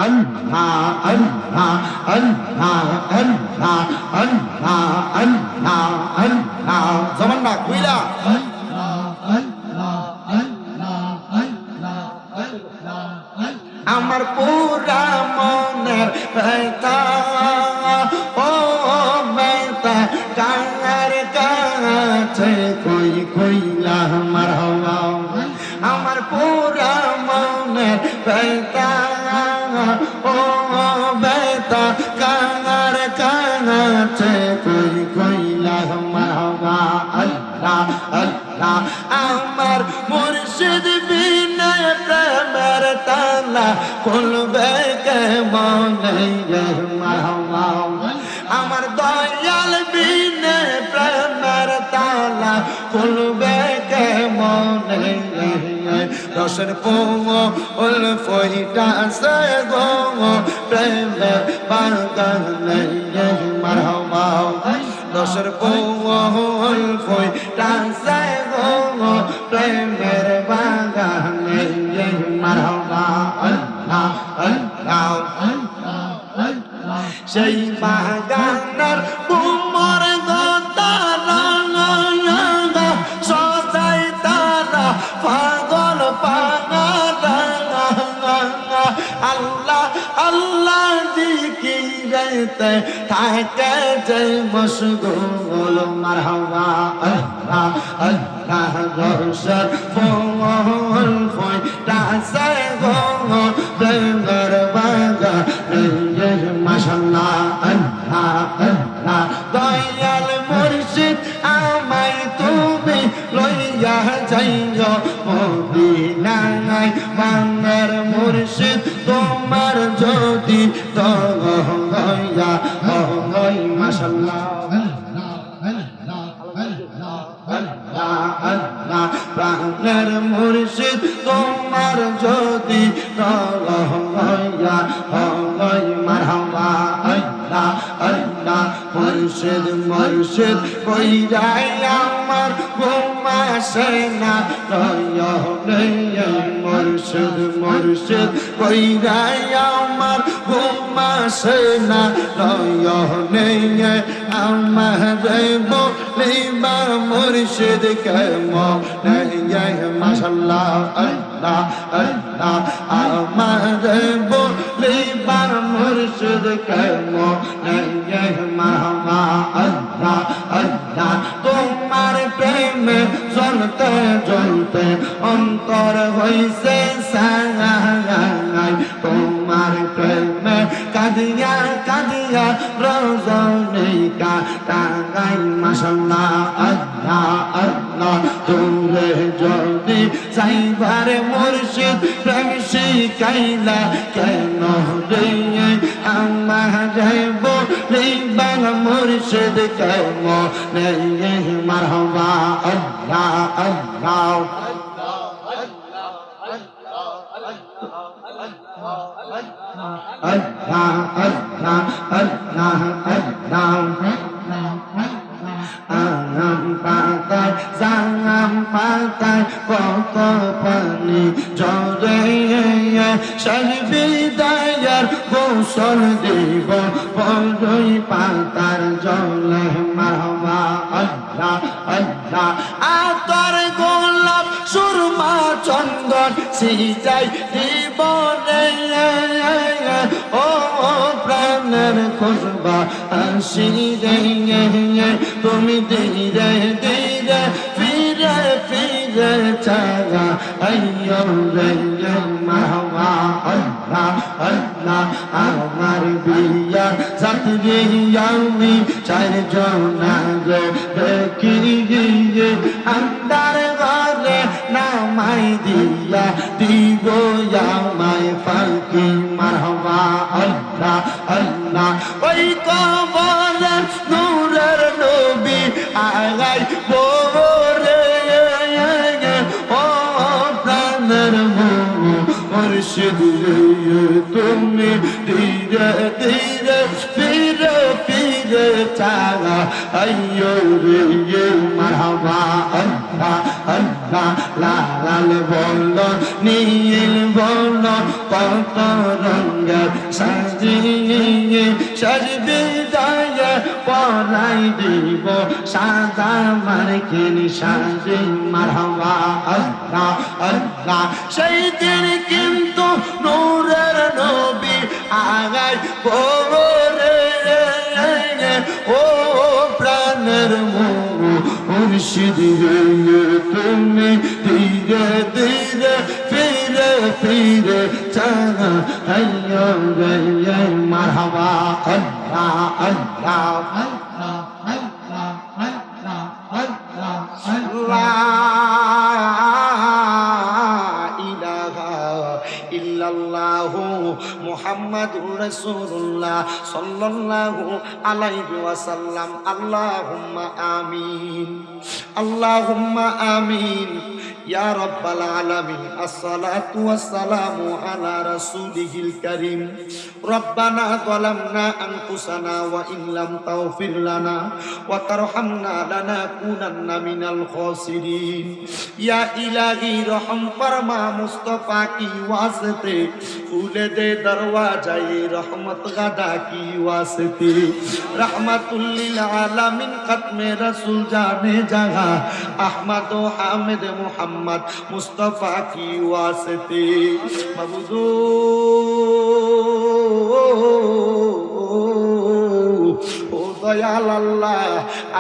Allah, Allah, Allah, Allah, Allah, Allah, Allah. Zaman nak kuila. আমার পুরা মনের ব্যথা ও ব্যথা কার কাছে কই কইলা মারহাবা আমার পুরা মনের ব্যথা ও ব্যথা কার কাছে কই কইলা মারহাবা আল্লাহ আল্লাহ আমার মুর্শিদ বিনা প্রেমের তালা খুলবে কেমন মারহাবা আমার দয়াল বিনা প্রেমের তালা খুলবে কেমন রসের ফুল ফইটা সে গো প্রেমে বাগান মারহাবা রসের ফুল ফইটা সে গো প্রেমের বাগান মারহাবা আল্লাহ আল্লাহ সেই বাগানের কুমার গোতারা সজাই তারা পাগল পাগলা আল্লাহ আল্লাহ জিকিরেতে থাকে যে মশগুল মারহাবা আল্লাহ আল্লাহ রসর ফুল ফইটা সে গো প্রেমের বাগান মাশাআল্লাহ আল্লাহ আল্লাহ দয়াল মুর্শিদ আমায় তুমি লইয়া যাইও মদিনায় বাংলার মুর্শিদ তোমার যদি দয়া হয় মাশাআল্লাহ প্রাণের মুর্শিদ তোমার যদি দয়া হয় মারহাবা আল্লাহ আল্লাহ মুর্শিদ মুর্শিদ কই যায় আমার ঘুমাসে না মুর্শিদ মুর্শিদ কই যায় আমার ঘুমাসে না আমার বলিবা মুর্শিদ কেমন মাশাআল্লাহ আল্লাহ আল্লাহ আমার বলিবা মুর্শিদ কেমন মারহাবা আল্লাহ আল্লাহ তোমার প্রেমে জ্বলতে জ্বলতে অন্তর হইছে সারাই তোমার প্রেমে কাঁদিয়া কাঁদিয়া রজনী কাটাই মাশাআল্লাহ আল্লাহ আল্লাহ দূরে যদি যাইবার মুর্শিদ প্রেম শিখাইলা কেন রে আমার বলিবা মুর্শিদ কেমন মারহাবা আল্লাহ আল্লাহ আল্লাহ আল্লাহ আল্লাহ আল্লাহ পাতায় জাম পাতায় কত পানি জরে সেই বিদায়ের গোসল দিব বড়ই পাতার জলে মারহাবা আল্লাহ আল্লাহ আতর গোলাপ সুরমা চন্দন সিজাই দিব ও প্রাণের খুশবা হাসি রে তুমি ধীরে ধীরে ফিরে ফিরে চালা আইয়ো রে মারহাবা আল্লাহ আল্লাহ আমার বিয়া সাথী আমি চারজনা দেখি গিয়ে আন্দার ঘরে নামাই দিয়া দিব আমায় ফাঁকি মারহাবা আল্লাহ আল্লাহ ওই কবরে নূরের নবী আগাই বোরে ও প্রাণের মুর্শিদ তুমি ধীরে ধীরে ফিরে ফিরে চালা আইয়ো রে মারহাবা আল্লাহ আল্লাহ লাল বল নীল বল কত রঙের শেষ বিদায়ে পরাই দিব সাদা মার্কিন শাড়ি মারহাবা আল্লাহ আল্লাহ সেই দিন কিন্তু নূরের নবী আগাই পরে ও প্রাণের মুর্শিদ তুমি ধীরে ধীরে ফিরে ফিরে চাঁদা হাইয়া গয়ে মারহাবা আল্লাহ আল্লাহ আল্লাহ আল্লাহ আল্লাহ আল্লাহ ইল্লাল্লাহু মুহাম্মাদুর রাসূলুল্লাহ সাল্লাল্লাহু আলাইহি ওয়াসাল্লাম আল্লাহুম্মা আমিন আল্লাহুম্মা আমিন ইয়া রাব্বাল আলামিন আসসালাতু ওয়াসসালামু আলা রাসূলিহিল কারীম রব্বানা যালামনা আনফুসানা ওয়া ইন লাম তাগফির লানা ওয়া তারহামনা লানাকুনান্না মিনাল খাসিরিন ইয়া ইলাহি রহম ফরমা মুস্তাফা কি ওয়াসতে খুলে দে দরওয়াজায়ে রহমত গাদা কি ওয়াসতে রহমাতুল লিল আলামিন খতমে রাসূল জানে জাগা আহমদ ও হামিদ মুহাম্মদ মুস্তাফা কি ওয়াসতে মাবুদু ও দয়াল আল্লাহ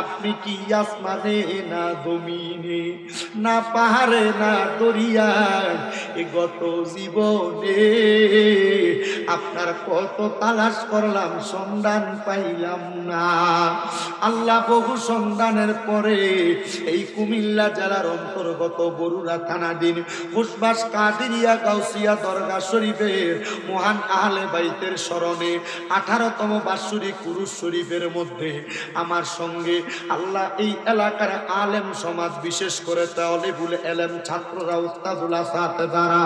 আপনি কি আসমানে না জমিনে না পাহাড়ে না দরিয়ায় এ গত জীবনে আপনার কত তালাশ করলাম সন্ধান পাইলাম না আল্লাহ বহু সন্ধানের পরে এই কুমিল্লা জেলার অন্তর্গত বরুড়া থানাধীন ফুসবাস কাদিরিয়া গাউসিয়া দরগা শরীফের মহান আহলে বাইতের স্মরণে 18তম বাৎসরিক কুরুশ শরীফের মধ্যে আমার সঙ্গে আল্লাহ এই এলাকার আলেম সমাজ বিশেষ করে তালিবুল ইলম ছাত্ররা উস্তাদুল সাথে যারা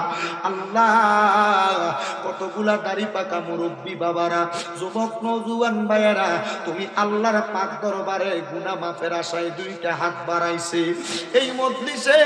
আল্লাহ কতগুলা দাড়ি পাকা মুরব্বী বাবারা যুবক নওজোয়ান ভাইয়েরা তুমি আল্লাহর পাক দরবারে গুনাহ মাফের আশায় দুইটা হাত বাড়াইছে এই মজলিসে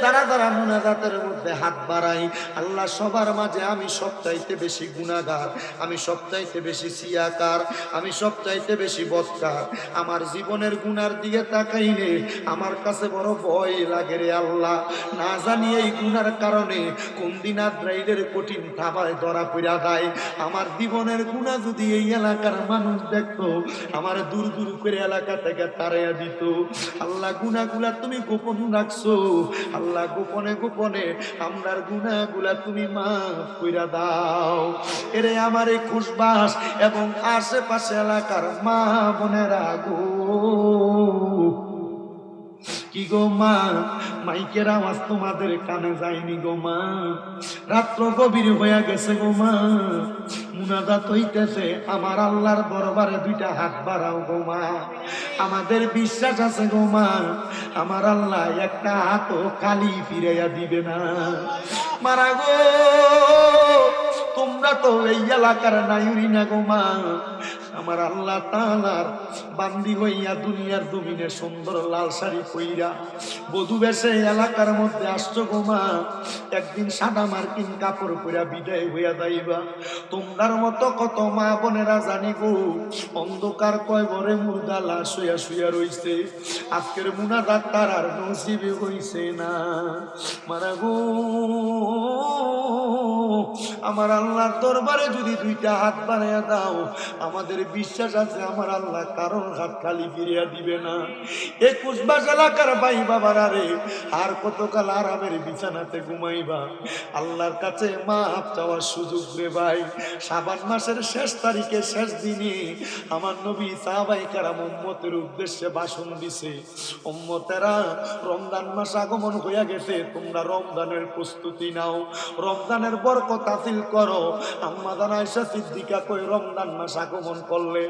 তারা তারা মুনাজাতের মধ্যে হাত বাড়াই আল্লাহ সবার মাঝে আমি সবচাইতে বেশি গুনাহগার আমি সবচাইতে বেশি সিয়াকার আমি সবচাইতে বেশি বদকার আমার জীবনের গুনার দিকে তাকাইলে আমার কাছে বড় ভয় লাগে রে আল্লাহ না জানি এই গুনার কারণে কোন দিন আদ্রাইলের কঠিন থাবায় ধরা পড়া যায় আমার জীবনের গুনাহ যদি এই এলাকার মানুষ দেখতো আমার দূর দূর করে এলাকা থেকে তাড়াইয়া দিত আল্লাহ গুনাহগুলা তুমি গোপন রাখছো আল্লাহ গোপনে গোপনে আমরার গুনাহগুলা তুমি মাফ কইরা দাও এরে আমার এই খুশবাস এবং আশেপাশে এলাকার মা বোনেরা গো কি গো মা মাইকের আওয়াজ তোমাদের কানে যায়নি গো মা রাত্র গভীর হয়ে গেছে গো মা মুনাজাত হইতেছে আমার আল্লাহর দরবারে দুইটা হাত বাড়াও গো মা আমাদের বিশ্বাস আছে গো মা আমার আল্লাহ একটা হাতও খালি ফিরাইয়া দিবে না মারা গো তোমরা তো এই এলাকার নাইরি না গো মা আমার আল্লাহ তাআলার বান্দি হইয়া দুনিয়ার জমিনে সুন্দর লাল শাড়ি পইরা বধূ বেশে এলাকার মধ্যে আসছো গো মা একদিন সাদা মার্কিন কাপড় পরা বিদায় হইয়া যাইবা তোমরার মতো কত মা বোনেরা জানি গো অন্ধকার কয়বরে মুর্দা লাশ হইয়া শুইয়া রইছে আজকের মুনাজাত তার আর নসিবে হইছে না মারা গো আমার আল্লাহর দরবারে যদি দুইটা হাত বাড়াইয়া দাও আমাদের বিশ্বাস আছে আমার আল্লাহ কারোর হাত খালি ফিরিয়া দিবে না 21 এলাকার ভাই বাবারা রে আর কতকাল আরামের বিছানাতে ঘুমাইবা আল্লাহর কাছে মাফ চাওয়ার সুযোগ রে ভাই শাবান মাসের শেষ তারিখে শেষ দিনে আমার নবী সাহাবায়ে কেরাম উম্মতের উদ্দেশ্যে ভাষণ দিছে উম্মতেরা রমজান মাস আগমন হইয়া গেছে তোমরা রমজানের প্রস্তুতি নাও রমজানের বরকত হাসিল করো আম্মা জান আয়েশা সিদ্দিকা কই রমজান মাস আগমন করলে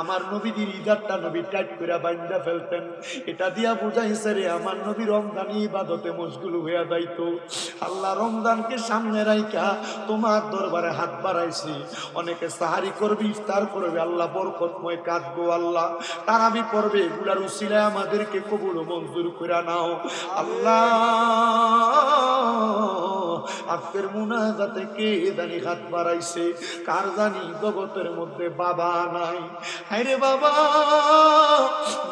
আমার নবীর ইজাতটা নবী টাইট করে বাইন্ধা ফেলতেন এটা দিয়া বুঝাইছে রে আমার নবী রমজানি ইবাদতে মশগুল হইয়া যাইতো আল্লাহ রমজানকে সামনে রাইখা তোমার দরবারে হাত বাড়াইছি অনেকে সাহারি করবে ইফতার করবে আল্লাহ বরকতময় কাজ গো আল্লাহ তারাবি পড়বে এগুলার উসিলায় আমাদেরকে কবুল ও মঞ্জুর করে নাও আল্লাহ আজকের মুনাজাতে কে জানি হাত বাড়াইছে, কার জানি জগতের মধ্যে বাবা নাই। হায়রে বাবা,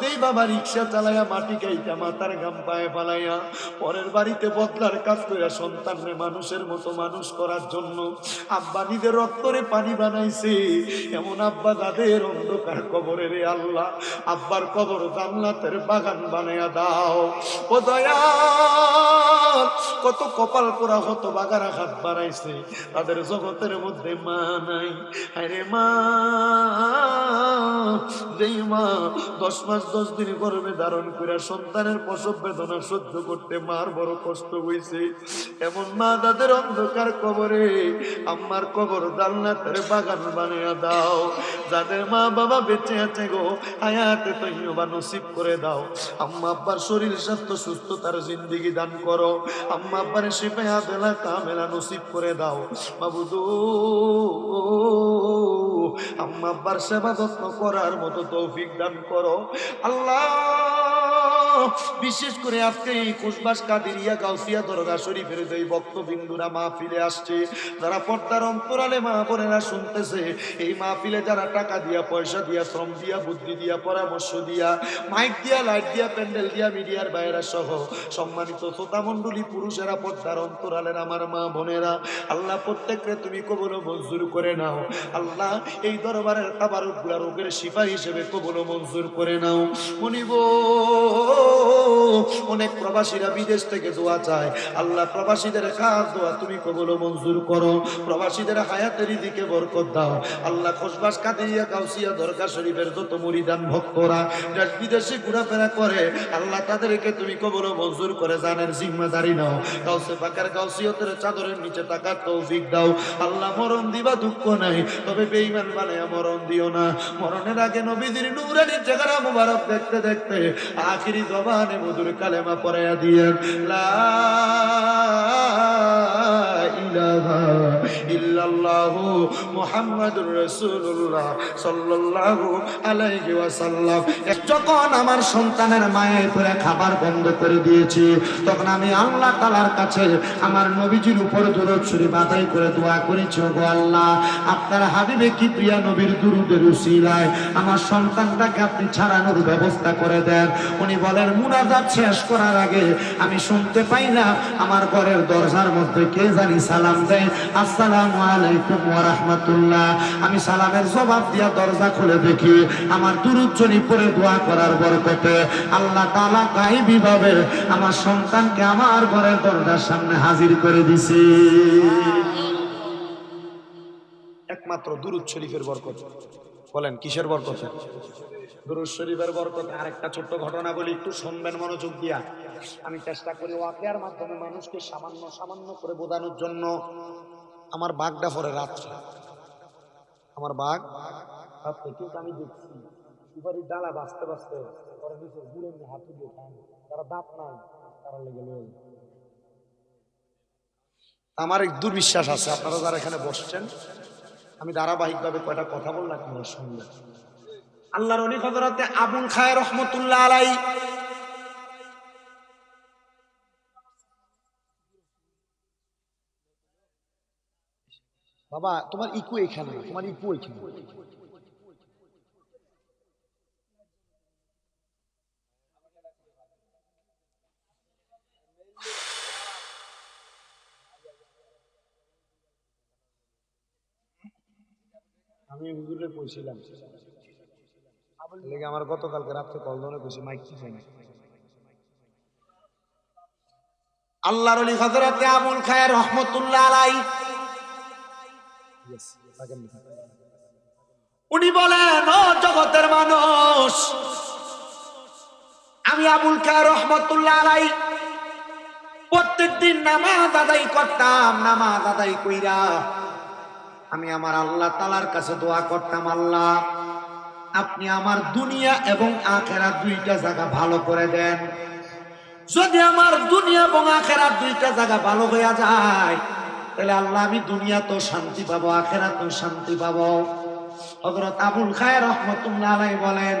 যেই বাবা রিক্সা চালাইয়া মাটি গাইতা মাথার ঘাম পায়ে ফালাইয়া পরের বাড়িতে বদলার কাজ কইরা সন্তানরে মানুষের মতো মানুষ করার জন্য আব্বা নিজের রক্তরে পানি বানাইছে, এমন আব্বা যাদের অন্ধকার কবরে রে আল্লাহ, আব্বার কবর জান্নাতের বাগান বানাইয়া দাও ও দয়াল। কত কপাল পোড়া হতো বাগারা হাত বাড়াইছে, তাদের জগতের মধ্যে মা নাই। আরে মা, যেই মা 10 মাস 10 দিন গর্ভে ধারণ করে সন্তানের প্রসব বেদনা সহ্য করতে মার বড় কষ্ট হইছে, এমন মা তাদের অন্ধকার কবরে আম্মার কবর জান্নাতের বাগান বানিয়ে দাও। যাদের মা বাবা বেঁচে আছে গো, হায়াতে তৈয়বা নসিব করে দাও। আম্মা আব্বার শরীর স্বাস্থ্য সুস্থতার জিন্দেগি দান করো, আম্মা আব্বার শিফা বেলা কামেলা নসিব করে দাও মাবুদ। আম্মা আব্বার সেবা যত্ন করার মতো তৌফিক দান করো আল্লাহ। বিশেষ করে আজকে এই কুশবাস কাদিরিয়া গাউসিয়া দরগা শরীফের যে ভক্তবিন্দুরা মাহফিলে আসছে, যারা পর্দার অন্তরালে মা বোনেরা শুনতেছে, এই মাহফিলে যারা টাকা দিয়া পয়সা দিয়া শ্রম দিয়া বুদ্ধি দিয়া পরামর্শ দিয়া মাইক দিয়া লাইট দিয়া প্যান্ডেল দিয়া মিডিয়ার বাইরা সহ সম্মানিত শ্রোতা মণ্ডলী পুরুষেরা পর্দার অন্তরালের আমার মা বোনেরা, আল্লাহ প্রত্যেককে তুমি কবুল মঞ্জুর করে নাও আল্লাহ। এই দরবারের তাবারুকগুলা রোগের শিফা হিসেবে কবুল মঞ্জুর করে নাও মনিব। অনেক প্রবাসীরা বিদেশ থেকে দোয়া চায়, আল্লাহ প্রবাসীদের খাস দোয়া তুমি কবুল মঞ্জুর করো, প্রবাসীদের হায়াতের দিকে বরকত দাও আল্লাহ। কুশবাস কাদিরিয়া গাউসিয়া দরগা শরীফের যত মুরিদান ভক্তরা দেশ বিদেশে ঘোরাফেরা করে, আল্লাহ তাদেরকে তুমি কবুল মঞ্জুর করে জানের জিম্মাদারি নাও। গাউসে পাকের গাউসিয়তের চাদরের নিচে থাকার তৌফিক দাও আল্লাহ। মরণ দিবা দুঃখ নাই, তবে বেঈমান বানায়া মরণ দিও না। মরণের আগে নবীদের নূরানি চেহারা মুবারক দেখতে দেখতে আখিরি জবানে মধুর কালেমা পড়ায়া দিয়েন, লা ইলাহা ইল্লাল্লাহু মুহাম্মাদুর রাসূলুল্লাহ সাল্লাল্লাহু আলাইহি ওয়াসাল্লাম। যখন আমার সন্তানের মায়ের করে খাবার বন্ধ করে দিয়েছি, তখন আমি আল্লাহ তাআলার কাছে আমার নবীজির উপর দরুদ শরীফ আদায় করে দোয়া করেছি, ওগো আল্লাহ, আপনার হাবিবে কি প্রিয় নবীর দুরূদের উসিলায় আমার সন্তানটাকে আপনি ছাড়ানোর ব্যবস্থা করে দেন। উনি বলেন, মুনাজাত শেষ করার আগে আমি শুনতে পাইলাম আমার ঘরের দরজার মধ্যে কে জানি সালাম দেয়, আসসালামু আলাইকুম ওয়া রাহমাতুল্লাহ। আমি সালামের জবাব দিয়া দরজা খুলে দেখি আমার দুরূদ শরীফ পড়ে দোয়া করার বরকতে আল্লাহ তাআলা গায়েবী ভাবে আমার সন্তানকে আমার ঘরের দরজার সামনে হাজির করে দিছে। একমাত্র দুরূদ শরীফের বরকত। বলেন কিসের বরকত? দুরূদ শরীফের বরকত। আরেকটা ছোট্ট ঘটনা বলি, একটু শুনবেন মনোযোগ দিয়া। আমি চেষ্টা করি ওয়াকিয়ার মাধ্যমে মানুষকে সামান্য সামান্য করে বোঝানোর জন্য। আমার বাঘটা পরে রাত্রে, আমার বাঘ রাত্রে কিন্তু আমি দেখছি সুপারির ডালা বাঁচতে বাঁচতে পরে নিচে ঘুরে হাত দিয়ে খান, তারা দাঁত নাই তারা লেগে লয়ে। আমার এক দুর্বিশ্বাস আছে, আপনারা যারা এখানে বসছেন, আমি ধারাবাহিকভাবে কয়টা কথা বললাম আপনারা শুনলেন। আল্লাহর ওলি হযরতে আবুল খায়ের রহমতুল্লাহ আলাইহি বাবা তোমার ইকু এখানে, তোমার ইকু এখানে। আমি হুজুরে কইছিলাম, আমার গতকালকে রাত্রে কলদনে কইছি মাইক কি চাই না। আল্লাহর ওলি হযরতে আবুল খায়ের রহমতুল্লাহ আলাইহি উনি বলেন, ও জগতের মানুষ, আমি আবুল খায়ের রহমতুল্লাহ আলাইহি প্রত্যেকদিন নামাজ আদায় করতাম। নামাজ আদায় কইরা আমি আমার আল্লাহ তাআলার কাছে দোয়া করতাম, আল্লাহ আপনি আমার দুনিয়া এবং আখিরাত দুইটা জায়গা ভালো করে দেন। যদি আমার দুনিয়া এবং আখিরাত দুইটা জায়গা ভালো হয়ে যায়, তাহলে আল্লাহ আমি দুনিয়া তো শান্তি পাবো, আখিরাত তো শান্তি পাবো। হযরত আবুল খায়ের রহমতুল্লাহ আলাইহি বলেন,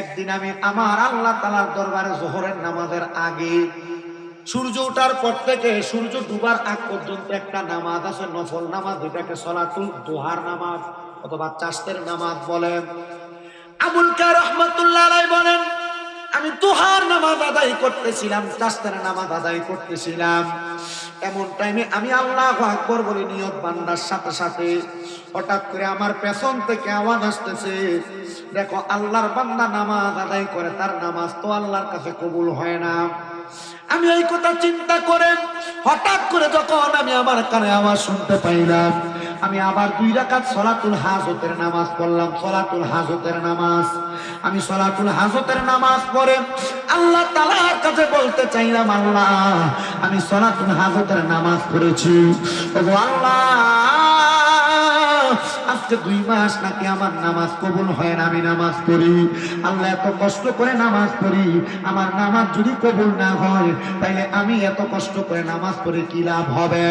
একদিন আমি আমার আল্লাহ তাআলার দরবারে যোহরের নামাজের আগে সূর্য ওঠার পর থেকে সূর্য ডুবার আগ পর্যন্ত একটা নামাজ আছে, নফল নামাজ, এটাকে সলাতুল দুহার নামাজ অথবা চাষতের নামাজ বলেন। আবুল কার রহমাতুল্লাহ আলাইহি বলেন, আমি দুহার নামাজ আদায় করতেছিলাম, চাষতের নামাজ আদায় করতেছিলাম। এমন টাইমে আমি আল্লাহু আকবার বলে নিয়ত বান্দার সাথে সাথে হঠাৎ করে আমার পেছন থেকে আওয়াজ আসতেছে, দেখো আল্লাহর বান্দা নামাজ আদায় করে, তার নামাজ তো আল্লাহর কাছে কবুল হয় না। আমি এই কথা চিন্তা করে হঠাৎ করে যখন আমি আমার কানে আওয়াজ শুনতে পাইলাম, আমি আবার 2 রাকাত সলাতুল হাজতের নামাজ পড়লাম। সলাতুল হাজতের নামাজ, আমি সলাতুল হাজতের নামাজ পড়ে আল্লাহ তাআলার কাছে বলতে চাইলাম, আল্লাহ আমি সলাতুল হাজতের নামাজ পড়েছি, ওগো আল্লাহ আজকে 2 মাস নাকি আমার নামাজ কবুল হয় না, আমি নামাজ পড়ি, আল্লাহ এত কষ্ট করে নামাজ পড়ি, আমার নামাজ যদি কবুল না হয় তাইলে আমি এত কষ্ট করে নামাজ পড়ে কি লাভ হবে?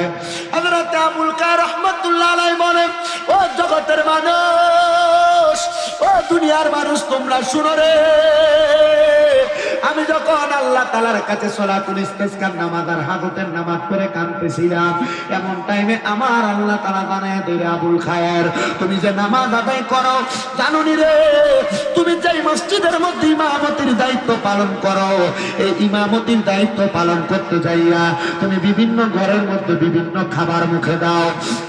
হযরত আবুল কার রহমাতুল্লাহ আলাইহি বলেন, ও জগতের মানুষ, ও দুনিয়ার মানুষ, তোমরা শুনো রে, আমি যখন আল্লাহ তাআলার কাছে সলাতুল ইস্তিসকার নামাজ আর হাজতের নামাজ পড়ে কাঁদতেছিলাম, এমন টাইমে আমার আল্লাহ তাআলা জানায় দিলে, আবুল খায়ের তুমি যে নামাজ আদায় করো জানোনি রে, তুমি যেই মসজিদের মধ্যে ইমামতির দায়িত্ব পালন করো, এই ইমামতির দায়িত্ব পালন করতে যাইয়া তুমি বিভিন্ন ঘরের মধ্যে বিভিন্ন খাবার মুখে দাও,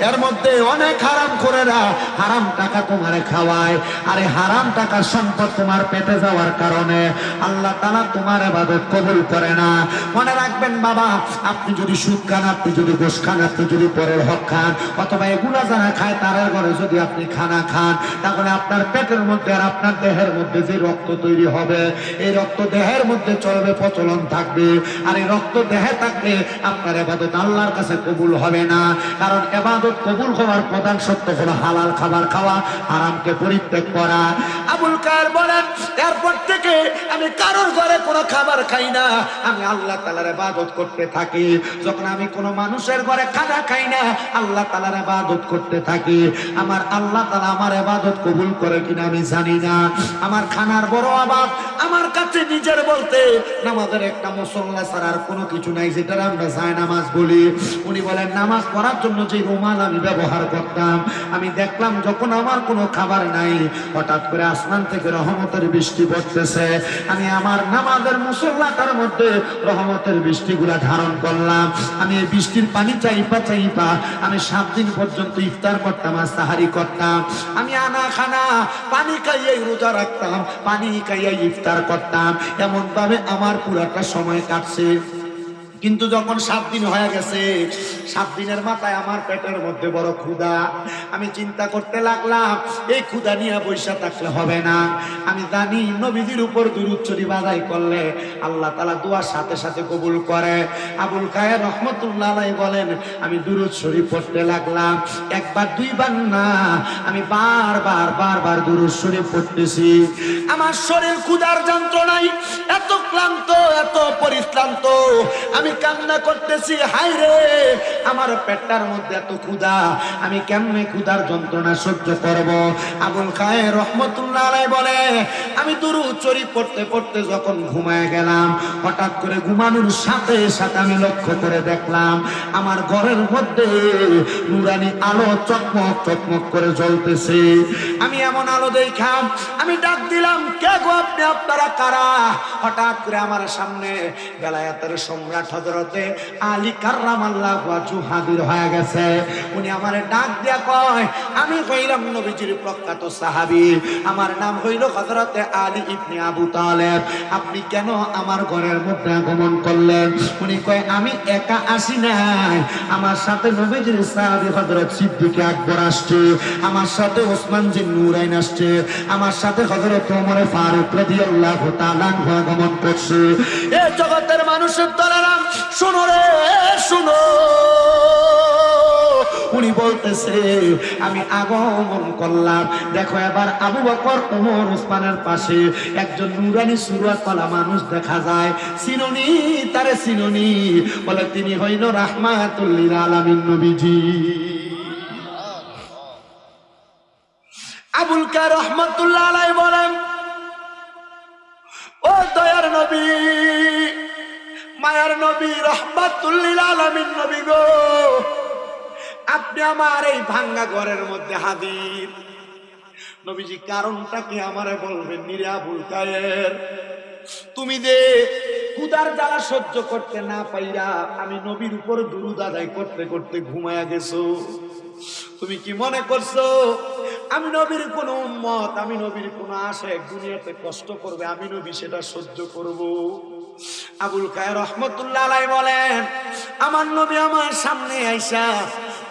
এর মধ্যে অনেক হারাম খোরেরা হারাম টাকা তোমারে খাওয়ায়, আরে হারাম টাকার সম্পদ তোমার পেটে যাওয়ার কারণে আল্লাহ তাআলা তোমার ইবাদত কবুল করে না। মনে রাখবেন বাবা, আপনি যদি সুদ খান, আপনি যদি ঘুষ খান, আপনি যদি পরের হক খান, অথবা এগুলা যারা খায় তার ঘরে যদি আপনি খানা খান, তাহলে আপনার পেটের মধ্যে আর আপনার দেহের মধ্যে যে রক্ত তৈরি হবে, এই রক্ত দেহের মধ্যে চলবে, প্রচলন থাকবে, আর এই রক্ত দেহে থাকলে আপনার ইবাদত আল্লাহর কাছে কবুল হবে না। কারণ ইবাদত কবুল হওয়ার প্রধান শর্ত হলো হালাল খাবার খাওয়া, হারামকে পরিত্যাগ করা। আবুল কায়ের বলেন, এরপর থেকে আমি কারোর ঘরে কোনো খাবার খাই না, আমি আল্লাহ তাআলার ইবাদত করতে থাকি। যখন আমি কোনো মানুষের ঘরে খানা খাই না, আল্লাহ তাআলার ইবাদত করতে থাকি। আমার আল্লাহ তাআলা আমার ইবাদত কবুল করে কিনা আমি জানি না। আমার খানার বড় অভাব, আমার কাছে নিজের বলতে নামাজের একটা মুসল্লা ছাড়া আর কোনো কিছু নাই, যেটা আমরা জায়নামাজ বলি। উনি বলেন, নামাজ পড়ার জন্য যে রুমাল আমি ব্যবহার করতাম, আমি দেখলাম যখন আমার কোনো খাবার নাই, হঠাৎ করে আসমান থেকে রহমতের বৃষ্টি পড়তেছে, আমি আমার নামাজের মুসল্লাটার মধ্যে রহমতের বৃষ্টিগুলা ধারণ করলাম। আমি এই বৃষ্টির পানি চাইপা চাইপা আমি 7 দিন পর্যন্ত ইফতার করতাম আর সাহারি করতাম। আমি আনা খানা পানি খাইয়াই রোজা রাখতাম, পানি খাইয়াই ইফতার করতাম। এমন ভাবে আমার পুরাটা সময় কাটছে। কিন্তু যখন 7 দিন হয়ে গেছে, 7 দিনের মাথায় আমার পেটের মধ্যে বড় ক্ষুধা। আমি চিন্তা করতে লাগলাম, এই ক্ষুধা নিয়ে বৈশা থাকলে হবে না। আমি জানি নবীজির উপর দুরূদ শরীফ আদায় করলে আল্লাহ তাআলা দোয়ার সাথে সাথে কবুল করে। আবুল খায়ের রহমাতুল্লাহ আলাইহি বলেন, আমি দুরূদ শরীফ পড়তে লাগলাম, একবার 2 বার না, আমি বারবার দুরূদ শরীফ পড়তেছি। আমার শরীর ক্ষুধার যন্ত্রণায় এত ক্লান্ত, এত পরিশ্রান্ত, আমি কান্না করতেছি, হায় রে আমার পেটটার মধ্যে এত ক্ষুধা, আমি কেমনে ক্ষুধার যন্ত্রণা সহ্য করব? আবুল খায়ের রহমাতুল্লাহ আলাইহি বলে, আমি দুরূদ শরীফ পড়তে পড়তে যখন ঘুমায় গেলাম, হঠাৎ করে ঘুমানোর সাথে সাথে আমি লক্ষ্য করে দেখলাম আমার ঘরের মধ্যে নুরানি আলো চকমক চকমক করে জ্বলতেছে। আমি এমন আলো দেখলাম, আমি ডাক দিলাম, কে গো আপনি, আপনারা কারা? হঠাৎ করে আমার সামনে বেলায়েতের সম্রাট হযরতে আলী কাররামাল্লাহু ওয়াজহু হাজির হয়ে গেছে। উনি আমারে ডাক দিয়া কয়, আমি হইলাম নবীজির প্রখ্যাত সাহাবী, আমার নাম হইল হযরতে আলী ইবনে আবু তালেব, আপনি কেন আমার ঘরের মধ্যে আগমন করলেন? উনি কয়, আমি একা আসি নাই, আমার সাথে নবীজির সাহাবী হযরত সিদ্দিক আকবর আসছে, আমার সাথে ওসমান জিন নুরাইন আসছে, আমার সাথে হযরত ওমর ফারুক রাদিয়াল্লাহু তাআলা আগমন করছে। এই জগতের মানুষের দলেরা শুনো রে শুনো, উনি বলতেছে, আমি আগমন করলাম, দেখো এবার আবু বকর, ওমর, ওসমানের পাশে একজন নুরানি সুরাতওয়ালা মানুষ দেখা যায়। চিনুনি তারে, চিনুনি? বলে, তিনি হইল রাহমাতুল লিল আলামিন নবীজি। আবুল কার রহমাতুল্লাহ আলাইহি বলেন, ও দয়ার নবী, মায়ার নবী রাহমাতুল লিল আলামিন নবী গো, আপনি আমার এই ভাঙ্গা ঘরের মধ্যে হাজির। নবীজি কারণটা কি আমারে বলবেন? নিরে আবুল খায়ের, তুমি যে ক্ষুধার জ্বালা সহ্য করতে না পাইরা আমি নবীর উপর দুরূদ আদায় করতে করতে ঘুমায়া গেছো। তুমি কি মনে করছো আমি নবীর কোন উম্মত, আমি নবীর কোন আশিক দুনিয়াতে কষ্ট করবে, আমি নবী সেটা সহ্য করব? আবুল খায়ের রহমতুল্লাহ আলাইহি বলেন, আমার নবী আমার সামনে আইসা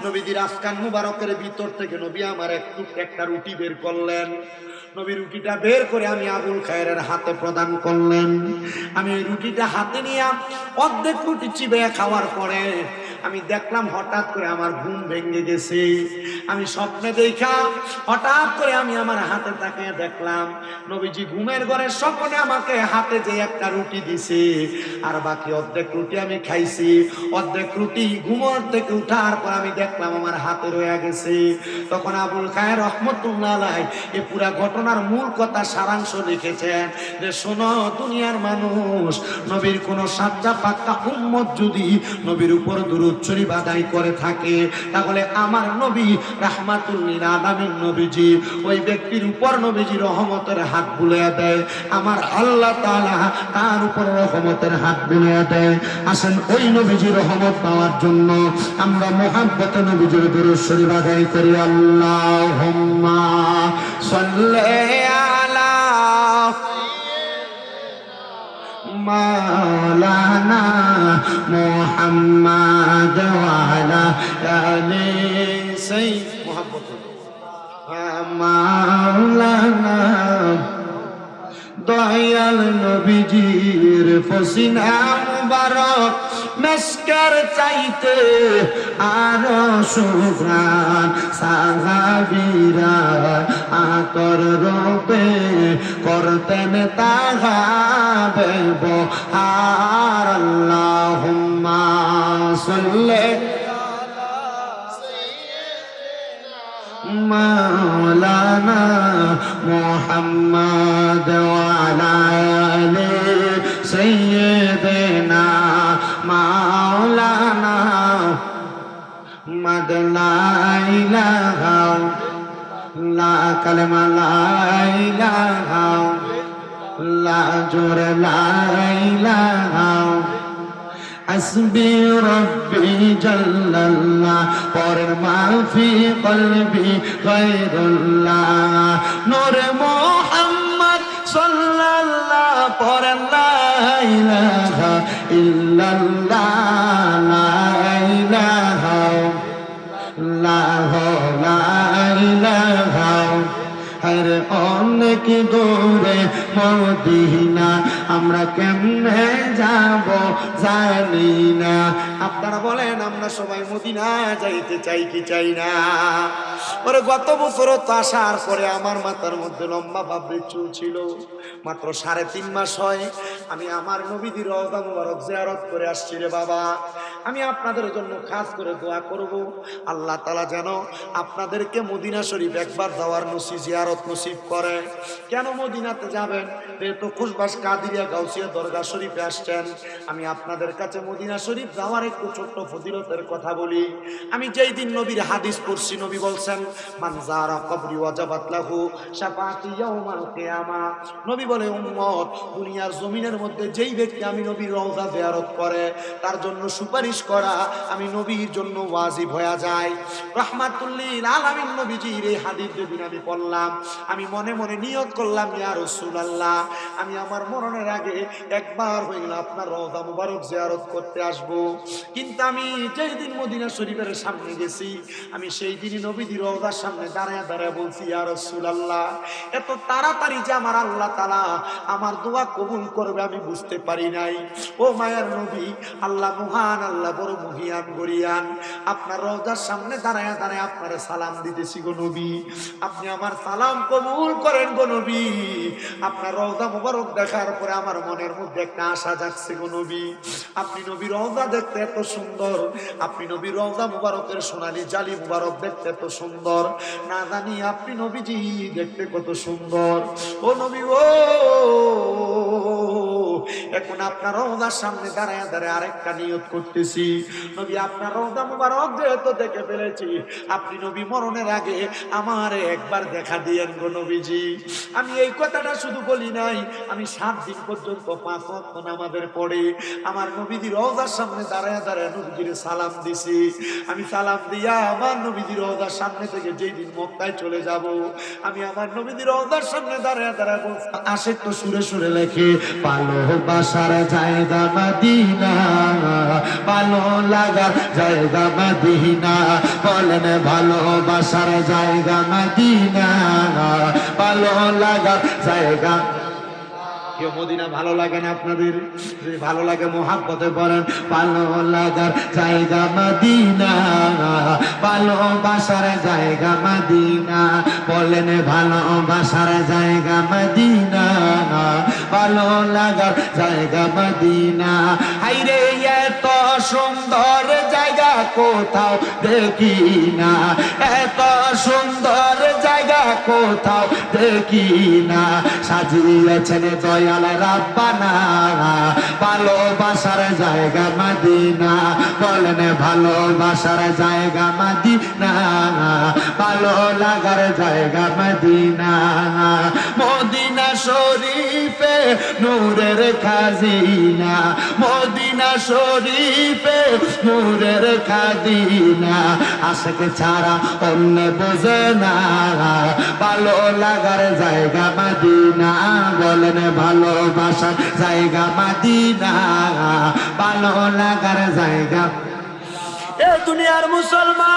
নবীজির আফকান মুবারকের ভিতর থেকে নবী আমার একটা রুটি বের করলেন। নবী রুটিটা বের করে আমি আবুল খায়েরের হাতে প্রদান করলেন। আমি ওই রুটিটা হাতে নিয়ে অর্ধেক রুটি চিবিয়ে খাওয়ার পরে আমি দেখলাম হঠাৎ করে আমার ঘুম ভেঙে গেছে। আমি স্বপ্নে দেখা হঠাৎ করে আমি আমার হাতে তাকিয়ে দেখলাম নবীজি ঘুমের ঘরে স্বপ্নে আমাকে হাতে যে একটা রুটি দিছে, আর বাকি অর্ধেক রুটি আমি খাইছি। অর্ধেক রুটি ঘুমোর থেকে উঠার পর আমি দেখলাম আমার হাতে রয়ে গেছে। তখন আবুল খায়ের রহমতুল্লাহ আলাইহি এই পুরা ঘটনার মূল কথা সারাংশ লিখেছেন যে, শোনো দুনিয়ার মানুষ, নবীর কোন সাচ্চা পাক্কা উম্মত যদি নবীর উপর দুরূদ শরীফ আদায় করে থাকে, তাহলে আমার নবী রাহমাতুল লিল আলামিন নবীজি ওই ব্যক্তির উপর নবীজি রহমতের হাত বুলিয়ে দেয়। আমার আল্লাহ তাআলা তার উপর রহমতের হাত বুলিয়ে দেয়। আসেন ওই নবীজি রহমত পাওয়ার জন্য আমরা মুহাব্বতে নবীজির দুরূদ শরীফ আদায় করি। আল্লাহুম্মা সাল্লি আলা মাওলানা মুহাম্মদ ওয়া আলা আলি সাইয়্যিদ মাওলানা দয়াল নবীজির ফসিনা মুবারক মেসকার চাইতে আরো সুঘ্রাণ, সাহাবীরা আতর রূপে করতেন তাহা ব্যবহার। আল্লাহুম্মা সাল্লি মাওলানা মুহাম্মদ ওয়া আলা আলি সাইয়্যিদিনা মাওলানা মাদ লা ইলাহা লা কালেমা লা ইলাহা লা জোর লা ইলাহা হাসবি রব্বি জাল্লাল্লাহ পরের মাফি কলবি গায়রুল্লাহ নূরে মুহাম্মদ সাল্লাল্লাহ পরের লা ইলাহা ইল্লাল্লাহ লা ইলাহা লা ইলাহা হরে অনেক দূরে মদিনা আমরা কেমনে যাব জানি না। আপনারা বলেন আমরা সবাই মদিনা যাইতে চাই কি চাই না? ওরে গত বছর তো আসার পরে আমার মাথার মধ্যে লম্বা বাবরি চুল ছিল। মাত্র 3.5 মাস হয় আমি আমার নবীর রওজা মুবারক জিয়ারত করে আসছি রে বাবা। আমি আপনাদের জন্য খাস করে দোয়া করব আল্লাহ তাআলা যেন আপনাদেরকে মদিনা শরীফ একবার যাওয়ার নসিব জিয়ারত নসিব করে। কেন মদিনাতে যাবেন? যেহেতু খুশবাস কাদিরিয়া গাউসিয়া দরগা শরীফে আসছেন, আমি আপনাদের কাছে মদিনা শরীফ যাওয়ার একটু ছোট্ট ফজিলতের কথা বলি। আমি যেই দিন নবীর হাদিস পড়ছি, নবী বলছেন মান যারা কবরি ওয়াজাবাত লাহু শাফাআতি ইয়াউমাল কিয়ামা। নবী বলে উম্মত দুনিয়ার জমিনের মধ্যে যেই ব্যক্তি আমি নবীর রওজা জিয়ারত করে তার জন্য সুপারিশ করা আমি নবীর জন্য ওয়াজিব হয়ে যায়। রাহমাতুল লিল আলামিন নবীজির এই হাদিস যেদিন আমি পড়লাম, আমি মনে মনে নিয়ত করলাম ইয়া রাসূলুল্লাহ আমি আমার মরণের আগে একবার হইল আপনার রওজা মুবারক জিয়ারত করতে আসব। কিন্তু আমি যেই দিন মদিনা শরীফের সামনে গেছি, আমি সেই দিনই নবীর রওজার সামনে দাঁড়ায় দাঁড়ায় বলছি ইয়া রাসূলুল্লাহ এত তাড়াতাড়ি যে আমার আল্লাহ তাআলা আমার দোয়া কবুল করবে আমি বুঝতে পারি নাই। ও মায়ার নবী, আল্লাহ মহান, আল্লাহ বড় মহিয়ান গরিয়ান, আপনার রওজার সামনে দাঁড়ায় দাঁড়ায় আপনার সালাম দিতেছি গো নবী, আপনি আমার সালাম কবুল করেন গো নবী। আপনার রওজা মুবারক দেখার পরে আমার মনের মধ্যে একটা আশা জাগছে গো নবী। আপনি নবী রওজা দেখতে এত সুন্দর, আপনি নবী রওজা মুবারকের সোনালী জালি মুবারক দেখতে এত সুন্দর, না জানি আপনি নবীজি দেখতে কত সুন্দর। ও নবী ও এখন আপনার রওজার সামনে দাঁড়ায় দাঁড়ায় আরেকটা নিয়ত করতেছি, নবী আপনার রওজা মুবারক যেহেতু দেখে ফেলেছি, আপনি নবী মরণের আগে আমারে একবার দেখা দিয়েন গো নবীজি। আমি এই কথাটা শুধু বলি নাই, আমি 7 দিন পর্যন্ত 5 ওয়াক্ত নামাজের পড়ে আমার নবীজির রওজার সামনে দাঁড়ায় দাঁড়ায় নবীজির সালাম দিছি। আমি সালাম দিয়া আমার নবীজির রওজার সামনে থেকে যেই দিন মক্কায় চলে যাব, আমি আমার নবীজির রওজার সামনে দাঁড়ায় দাঁড়ায় বলছি, আশেক তো সুরে সুরে লেখে, ভালোবাসার জায়গা মদিনা, ভালো লাগার জায়গা মদিনা, বলেন ভালোবাসার জায়গা মদিনা, ভালো লাগার জায়গা। কেউ মদিনা ভালো লাগে না আপনাদের? যদি ভালো লাগে মোহাব্বতে বলেন, ভালো লাগার জায়গা মদিনা, ভালোবাসার জায়গা মদিনা, বলেন ভালোবাসার জায়গা মদিনা, ভালো লাগার জায়গা মদিনা। হাইরে এত সুন্দর জায়গা কোথাও দেখি না, এত সুন্দর জায়গা কোথাও দেখি না, সাজিয়েছেন দয়াল রাব্বানা, ভালোবাসার জায়গা মদিনা, বলেন ভালোবাসার জায়গা মদিনা, ভালো লাগার জায়গা মদিনা। মদিনা শরীফে নূরের খাজিনা, মদিনা শরীফে নূরের খাজিনা, আশিক ছাড়া অন্য বোঝে না, ভালো লাগার জায়গা মদিনা, বলেন ভালোবাসার জায়গা মদিনা, ভালো লাগার জায়গা। এ দুনিয়ার মুসলমান,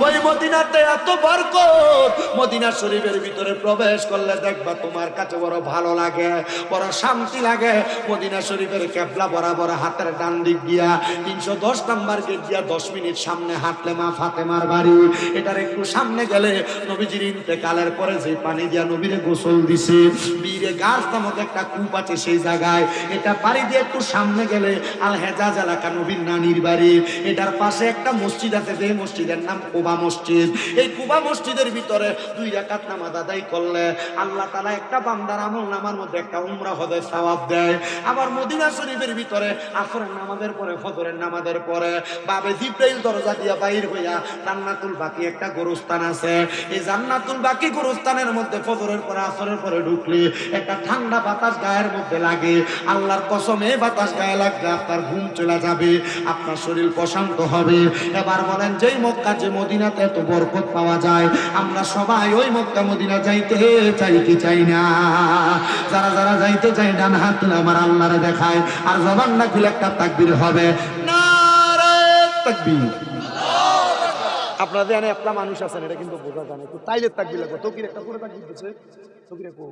ওই মদিনাতে এত বরকত, মদিনা শরীফের ভিতরে প্রবেশ করলে দেখবা তোমার কাছে বড় ভালো লাগে, বড় শান্তি লাগে। মদিনা শরীফের কেবলা বরাবর হাতের ডান দিক দিয়া 310 নাম্বার গেট দিয়া 10 মিনিট সামনে হাঁটলে মা ফাতেমার বাড়ি। এটার একটু সামনে গেলে নবীজির ইন্তেকালের পরে যে পানি দিয়া নবীরে গোসল দিছে, বীরে গাছ নামক একটা কূপ আছে সেই জায়গায়, এটা পাড়ি দিয়ে একটু সামনে গেলে আল হেজাজ এলাকা নবীর নানির বাড়ি। এটার পাশে একটা মসজিদ আছে, যে মসজিদের নাম কুবা মসজিদ। এই কুবা মসজিদের ভিতরে 2 রাকাত নামাজ আদায় করলে আল্লাহ তাআলা একটা বান্দার আমল নামার মধ্যে একটা উমরা হজের সওয়াব দেয়। আবার মদিনা শরীফের ভিতরে আসরের নামাজের পরে ফজরের নামাজের পরে বাবে জিব্রাইল দরজা দিয়া বাইর হইয়া জান্নাতুল বাকি একটা গোরস্থান আছে, এই জান্নাতুল বাকি গোরস্থানের মধ্যে ফজরের পরে আসরের পরে ঢুকলে একটা ঠান্ডা বাতাস গায়ের মধ্যে লাগে। আল্লাহর কসম, এই বাতাস গায়ে লাগলে আপনার ঘুম চলে যাবে, আপনার শরীর প্রশান্ত হবে। এবার বলেন, যেই মক্কা যে মদিনাতে এত বরকত পাওয়া যায়, আমরা সবাই ওই মক্কা মদিনা যাইতে চাই কি চাই না? যারা যারা যাইতে চাই ডান হাত তুলে আমার আল্লাহরে দেখায়, আর জবান না খুলে একটা তাকবীর হবে, নারে তাকবীর। আপনাদের এখানে একটা মানুষ আছেন, এটা কিন্তু বোঝা যায় না, একটু তাইলে তাকবীর লাগবে। তকির একটা করে তাকবীর দিচ্ছে, তকির একটু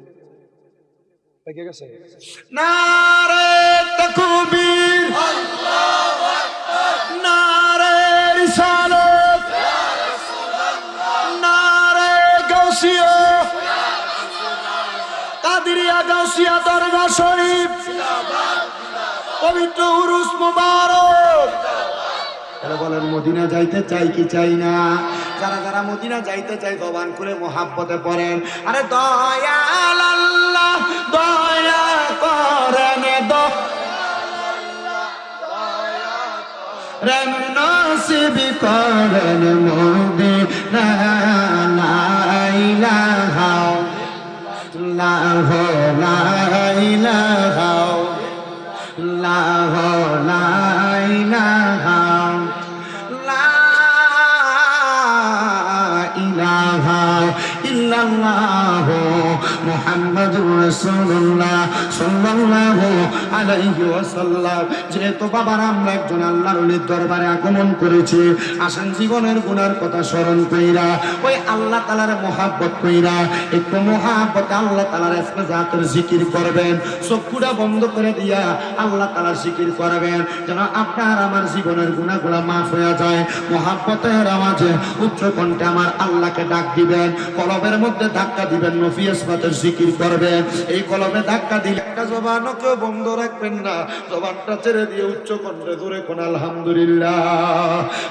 পেকে গেছে। নারে তাকবীর, আল্লাহু আকবার, নারে রিসালাত, ইয়া রাসূলুল্লাহ, নারে গাউসিয়া, ইয়া রাসূলুল্লাহ, কাদিরিয়া গাউসিয়া দরগা শরীফ জিন্দাবাদ, পবিত্র উরুস মুবারক। তারা বলেন, মদিনা যাইতে চাই কি চাই না? যারা যারা মদিনা যাইতে চাই জবান করে মোহাব্বতে পড়েন, আরে দয়াল আল্লাহ দয়া করেন, দয়াল নসিব করেন মদিনা, লা ইলাহা ইল্লাল্লাহ, লা ইলাহা ইল্লাল্লাহ, লা ইলাহা ইল্লাল্লাহ, মুহাম্মাদুর রাসূলুল্লাহ সাল্লাল্লাহু আলাইহি ওয়াসাল্লাম। যেহেতু বাবার আমরা একজন আল্লাহর ওলির দরবারে আগমন করেছি, আসেন জীবনের গুনার কথা স্মরণ কইরা ওই আল্লাহ তাআলার মুহাব্বত কইরা একটু মুহাব্বতে আল্লাহ তাআলার ইসমে জাতের জিকির করবেন। চক্ষুটা বন্ধ করে দিয়া আল্লাহ তাআলার জিকির করবেন, যেন আপনার আমার জীবনের গুনাহগুলো মাফ হয়ে যায়। মুহাব্বতের আওয়াজে উচ্চ কণ্ঠে আমার আল্লাহকে ডাক দিবেন, কলম কলবের মধ্যে ধাক্কা দিবেন, নফি ইসমাতের জিকির করবেন। এই কলবে ধাক্কা দিলে একটা জবানও কেউ বন্ধ রাখবেন না, জবানটা ছেড়ে দিয়ে উচ্চ কণ্ঠে জোরে কোন আলহামদুলিল্লাহ।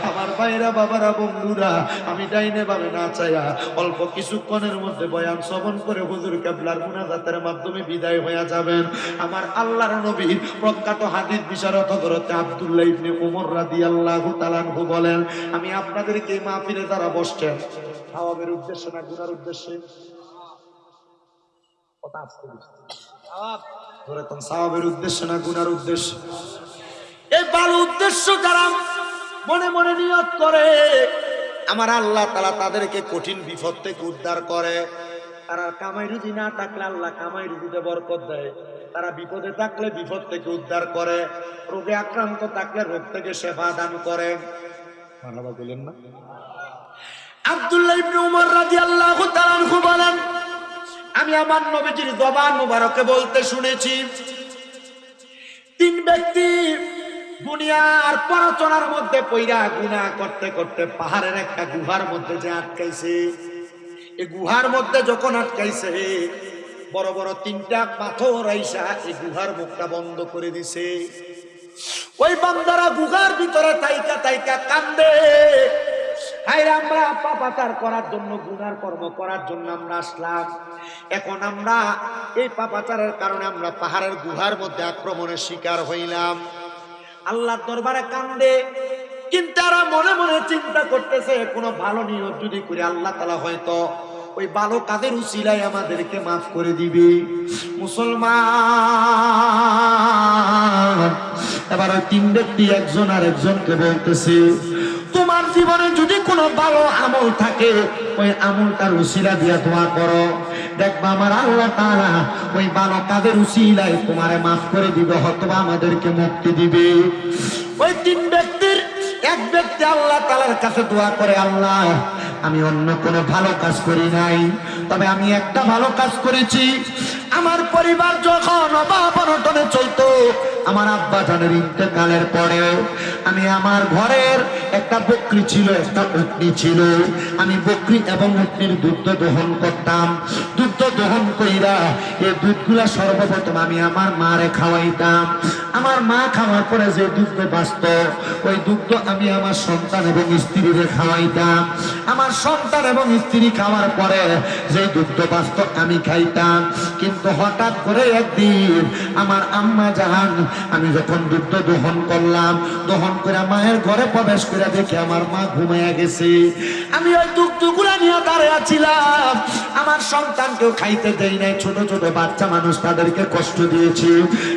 আমার ভাইরা, বাবারা, বন্ধুরা, আমি ডাইনে বামে না চাইয়া অল্প কিছুক্ষণের মধ্যে বয়ান শ্রবণ করে হুজুর কেবলার মুনাজাতের মাধ্যমে বিদায় হয়ে যাবেন। আমার আল্লাহর নবী প্রখ্যাত হাদিস বিশারদ হযরত আব্দুল্লাহ ইবনে উমর রাদিয়াল্লাহু তাআলা আনহু বলেন, আমি আপনাদেরকে এই মাহফিলে যারা বসছেন সওয়াবের উদ্দেশ্যে না গুনার উদ্দেশ্যে? কথা আসতে দিচ্ছি, ধরে কোন সওয়াবের উদ্দেশ্যে না গুনার উদ্দেশ্যে? এই ভালো উদ্দেশ্য যারা মনে মনে নিয়ত করে, আমার আল্লাহ তাআলা তাদেরকে কঠিন বিপদ থেকে উদ্ধার করে। তারা কামাই রুজি না থাকলে আল্লাহ কামাই রুজিতে বরকত দেয়, তারা বিপদে থাকলে বিপদ থেকে উদ্ধার করে, রোগে আক্রান্ত থাকলে রোগ থেকে সেবা দান করে। মারহাবা বলেন না? আব্দুল্লাহ ইবনে উমর রাদিয়াল্লাহু তাআলা আনহু বলেন, আমি আমার নবীজির জবান মুবারকে বলতে শুনেছি, তিন ব্যক্তি দুনিয়ার পরচনার মধ্যে পইরা গুনাহ করতে করতে পাহাড়ের একটা গুহার মধ্যে যে আটকাইছে। এই গুহার মধ্যে যখন আটকাইছে, বড় বড় তিনটা পাথর আইসা এই গুহার মুখটা বন্ধ করে দিছে। ওই বান্দারা গুহার ভিতরে তাইকা তাইকা কান্দে, হায় আমরা পাপাচার করার জন্য, গুনার কর্ম করার জন্য আমরা আসলাম, এখন আমরা এই পাপাচারের কারণে আমরা পাহাড়ের গুহার মধ্যে আক্রমণের শিকার হইলাম। আল্লাহর দরবারে কান্দে, কিন্তু তারা মনে মনে চিন্তা করতেছে কোনো ভালো নিয়ত যদি করে আল্লাহ তাআলা হয়তো ওই ভালো কাজের উসিলায় আমাদেরকে মাফ করে দিবে। মুসলমান, এবার ওই তিন ব্যক্তি একজন আর একজনকে বলতেছে, তোমার জীবনে যদি কোনো ভালো আমল থাকে ওই আমলটার উসিলা দিয়া দোয়া করো, দেখবা আমার আল্লাহ তাআলা ওই ভালো কাজের উসিলায় তোমারে মাফ করে দিবে, হয়তো আমাদেরকে মুক্তি দিবে। ওই তিন ব্যক্তির এক ব্যক্তি আল্লাহ তাআলার কাছে দোয়া করে, আল্লাহ আমি অন্য কোনো ভালো কাজ করি নাই, তবে আমি একটা ভালো কাজ করেছি। আমার পরিবার যখন অভাব অনটনে চলতো, আমার আব্বা জানের ইন্তেকালের পরে আমি আমার ঘরের একটা বকরি ছিল, একটা উটনি ছিল, আমি বকরি এবং উটনির দুধ দহন করতাম। দুধ দহন কইরা এই দুধগুলা সর্বপ্রথম আমি আমার মারে খাওয়াইতাম। আমার মা খাওয়ার পরে যে দুধ বাঁচত, ওই দুধ আমি আমার সন্তান এবং স্ত্রীরে খাওয়াইতাম। আমার সন্তান এবং স্ত্রী খাওয়ার পরে যে দুধ বাঁচত আমি খাইতাম। কিন্তু হঠাৎ করে একদিন আমার আম্মা জান, আমি যখন দুধ দহন করলাম, দহন করে মায়ের ঘরে প্রবেশ করে দেখি আমার মা ঘুমাইয়া গেছে। আমি ওই দুধগুলা নিয়ে দাঁড়িয়ে ছিলাম, আমার সন্তানকেও খাইতে দেই নাই, ছোট ছোট বাচ্চা মানুষ, তাদেরকে কষ্ট দিয়েছি,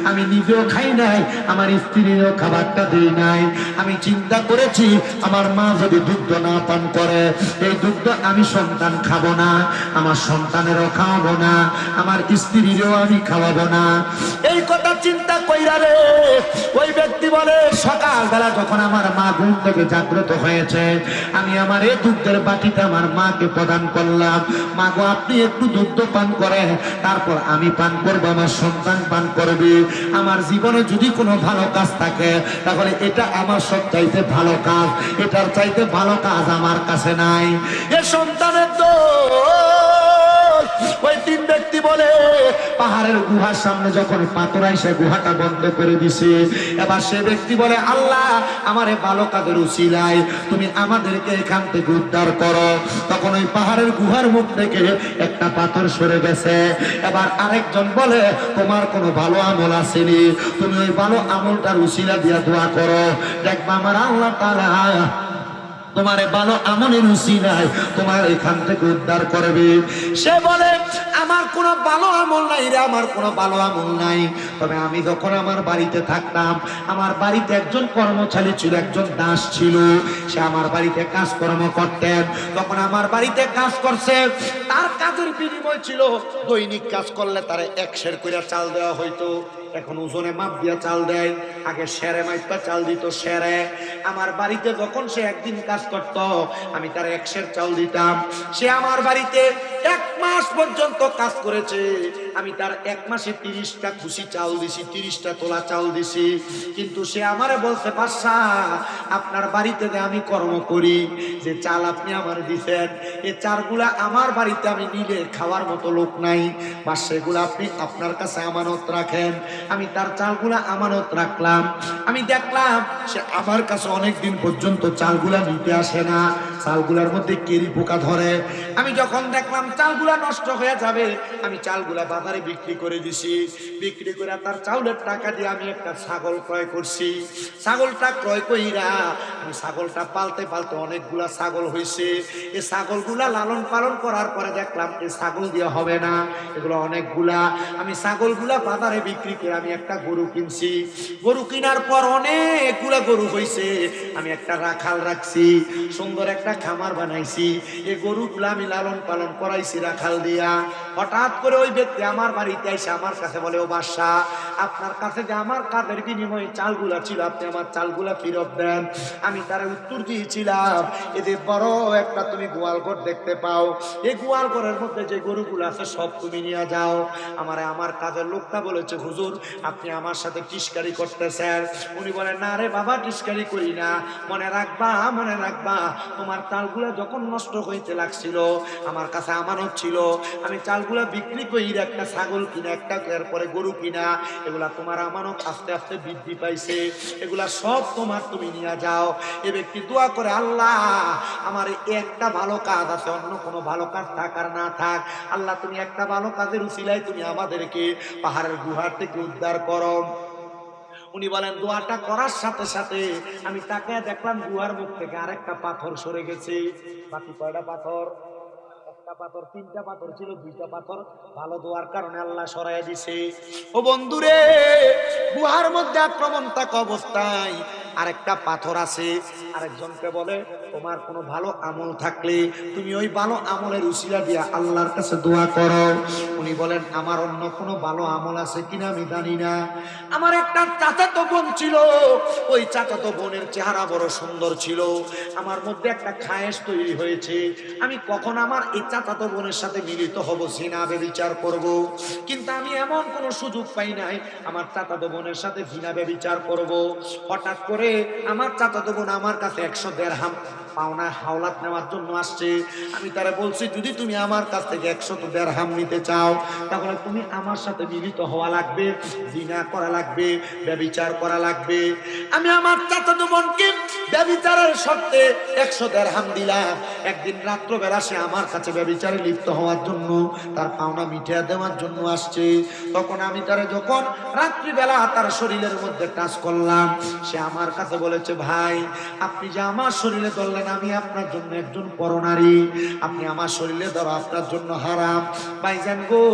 আমি নিজেও খাই নাই, আমার স্ত্রীরও খাবারটা দেই নাই। আমি চিন্তা করেছি আমার মা যদি দুধ না পান করে, এই দুধ আমি সন্তান খাবো না, আমার সন্তানেরও খাওয়াবো না, আমার স্ত্রীরও আমি খাওয়াবো না। এই কথা চিন্তা কইরা রে ওই ব্যক্তি বলে, সকালবেলা যখন আমার মা ঘুম থেকে জাগ্রত হয়েছে, আমি আমার এই দুধের বাটিটা আমার মাকে প্রদান করলাম, মা গো আপনি একটু দুধ পান করেন, তারপর আমি পান করবো, আমার সন্তান পান করবে। আমার জীবনে যদি কোনো ভালো কাজ থাকে তাহলে এটা আমার সবচাইতে ভালো কাজ, এটার চাইতে ভালো কাজ আমার কাছে নাই। এ সন্তানের দোষ। ওই তিন ব্যক্তি বলে, পাহাড়ের গুহার সামনে যখন পাথর আইসে গুহাটা বন্ধ করে দিছে, এবার সে ব্যক্তি বলে, আল্লাহ আমারে ভালো কাজের উসিলায় তুমি আমাদেরকে এখান থেকে উদ্ধার করো। তখন ওই পাহাড়ের গুহার মুখ থেকে একটা পাথর সরে গেছে। এবার আরেকজন বলে, তোমার কোনো ভালো আমল আসেনি, তুমি ওই ভালো আমলটার উসিলা দিয়া দোয়া করো, দেখবা আমার আল্লাহ তাআলা তোমারে ভালো আমলের উসিলায় তোমার এখান থেকে উদ্ধার করবে। সে বলে, আমার কোনো ভালো আমল নাই রে, আমার কোনো ভালো আমল নাই, তবে আমি যখন আমার বাড়িতে থাকতাম, আমার বাড়িতে একজন কর্মচারী ছিল, একজন দাস ছিল, সে আমার বাড়িতে কাজকর্ম করতেন। তখন আমার বাড়িতে কাজ করছে, তার কাজের বিনিময় ছিল দৈনিক কাজ করলে তারে 1 সের করে চাল দেওয়া হইতো। এখন ওজনে মাপ দিয়া চাল দেয়। আগে সেরে মাইপা চাল দিত, সেরে। আমার বাড়িতে যখন সে একদিন কাজ করত, আমি তার 1 সের চাল দিতাম। সে আমার বাড়িতে 1 মাস পর্যন্ত কাজ করেছে। আমি তার 1 মাসে 30টা খুশি চাল দিছি, 30টা তোলা চাল দিছি। কিন্তু সে আমারে বলছে, বাদশা আপনার বাড়িতে যে আমি কর্ম করি, যে চাল আপনি আমার দিছেন, এই চালগুলা আমার বাড়িতে আমি নিলে খাওয়ার মতো লোক নাই, বা সেগুলো আপনি আপনার কাছে আমানত রাখেন। আমি তার চালগুলা আমানত রাখলাম। আমি দেখলাম সে আমার কাছে অনেক দিন পর্যন্ত চালগুলা নিতে আসে না, চালগুলার মধ্যে কেরি পোকা ধরে। আমি যখন দেখলাম চালগুলা নষ্ট হয়ে যাবে, আমি চালগুলা বাজারে বিক্রি করে দিছি। বিক্রি করে তার চাউলের টাকা দিয়ে আমি একটা ছাগল ক্রয় করছি। ছাগলটা ক্রয় কইরা আমি ছাগলটা পালতে পালতে অনেকগুলা ছাগল হয়েছে। এই ছাগলগুলা লালন পালন করার পরে দেখলাম এই ছাগল দিয়ে হবে না, এগুলো অনেকগুলা। আমি ছাগলগুলা বাজারে বিক্রি করে আমি একটা গরু কিনছি। গরু কেনার পর অনেকগুলা গরু হয়েছে। আমি একটা রাখাল রাখছি, সুন্দর একটা খামার বানাইছি। এই গরুগুলা আমি লালন পালন করাইছি রাখাল দিয়া। হঠাৎ করে ওই ব্যক্তি আমার বাড়িতে এসে আমার কাছে বলে, ও বাদশা, আপনার কাছে যে আমার কাজের বিনিময়ে চালগুলা ছিল, আপনি আমার চালগুলা ফেরত দেন। আমি তার উত্তর দিয়েছিলাম, এদের বড় একটা তুমি গোয়ালঘর দেখতে পাও, এই গোয়ালঘরের মধ্যে যে গরুগুলো আছে সব তুমি নিয়ে যাও। আমার কাজের লোকটা বলেছে, হুজুর আপনি আমার সাথে টিস্কারি করতেছেন। উনি বলেন, না রে বাবা, টিস্কারি করি না। মনে রাখবা, মনে রাখবা, তোমার চালগুলা যখন নষ্ট হইতে লাগছিল, আমার কাছে আমানত ছিল। আমি চালগুলা বিক্রি করি একটা ছাগল কিনা, একটা এরপরে গরু কিনা, এগুলা তোমার আমানত আস্তে আস্তে বৃদ্ধি পাইছে, এগুলা সব তোমার, তুমি নিয়ে যাও। এ ব্যক্তি দোয়া করে, আল্লাহ আমার একটা ভালো কাজ আছে, অন্য কোনো ভালো কাজ থাক আর না থাক, আল্লাহ তুমি একটা ভালো কাজের উসিলায় তুমি আমাদেরকে পাহাড়ের গুহার থেকে উদ্ধার করো। উনি বলেন, দোয়াটা করার সাথে সাথে আমি তাকে দেখলাম গুহার মুখ থেকে আরেকটা পাথর সরে গেছে। বাকি কয়টা পাথর? একটা পাথর, 3টা পাথর ছিল, 2টা পাথর ভালো দোয়ার কারণে আল্লাহ সরাইয়া দিছে। ও বন্ধুরে, গুহার মধ্যে আক্রমণ থাকা অবস্থায় আরেকটা পাথর আছে। আরেকজনকে বলে, তোমার কোনো ভালো আমল থাকলে তুমি ওই ভালো আমলের উসিলা দিয়া আল্লাহর কাছে দোয়া করো। উনি বলেন, আমার অন্য কোনো ভালো আমল আছে কিনা আমি জানি না। আমার একটা চাচাতো বোন ছিল, ওই চাচাতো বোনের চেহারা বড় সুন্দর ছিল। আমার মধ্যে একটা খায়েশ তৈরি হয়েছে, আমি কখন আমার এই চাচাতো বোনের সাথে মিলিত হব, জিনা ব্যভিচার করব। কিন্তু আমি এমন কোনো সুযোগ পাই নাই আমার চাচাতো বোনের সাথে জিনা ব্যভিচার করব। হঠাৎ করে আমার চাচাতো বোন আমার কাছে 100 দিরহাম পাওনা হাওলাত নেওয়ার জন্য আসছে। আমি তারা বলছি, যদি তুমি আমার কাছ থেকে 100 দিরহাম নিতে চাও, তাহলে তুমি আমার সাথে মিলিত হওয়া লাগবে, জিনা করা লাগবে, ব্যভিচার করা লাগবে। আমি আমার চাচাতো বোনকে ব্যভিচারের শর্তে 100 দিরহাম দিলাম। একদিন রাত্রবেলা সে আমার কাছে ব্যভিচারে লিপ্ত হওয়ার জন্য, তার পাওনা মিটিয়ে দেওয়ার জন্য আসছে। তখন আমি তারা যখন রাত্রিবেলা তার শরীরের মধ্যে টাচ করলাম, সে আমার কাছে বলেছে, ভাই আপনি যে আমার শরীরে ধরলেন, আমি আপনার জন্য একজন পরনারী, আপনি আমার শরীরে ধরা আপনার জন্য হারাম। ভাইজান গো,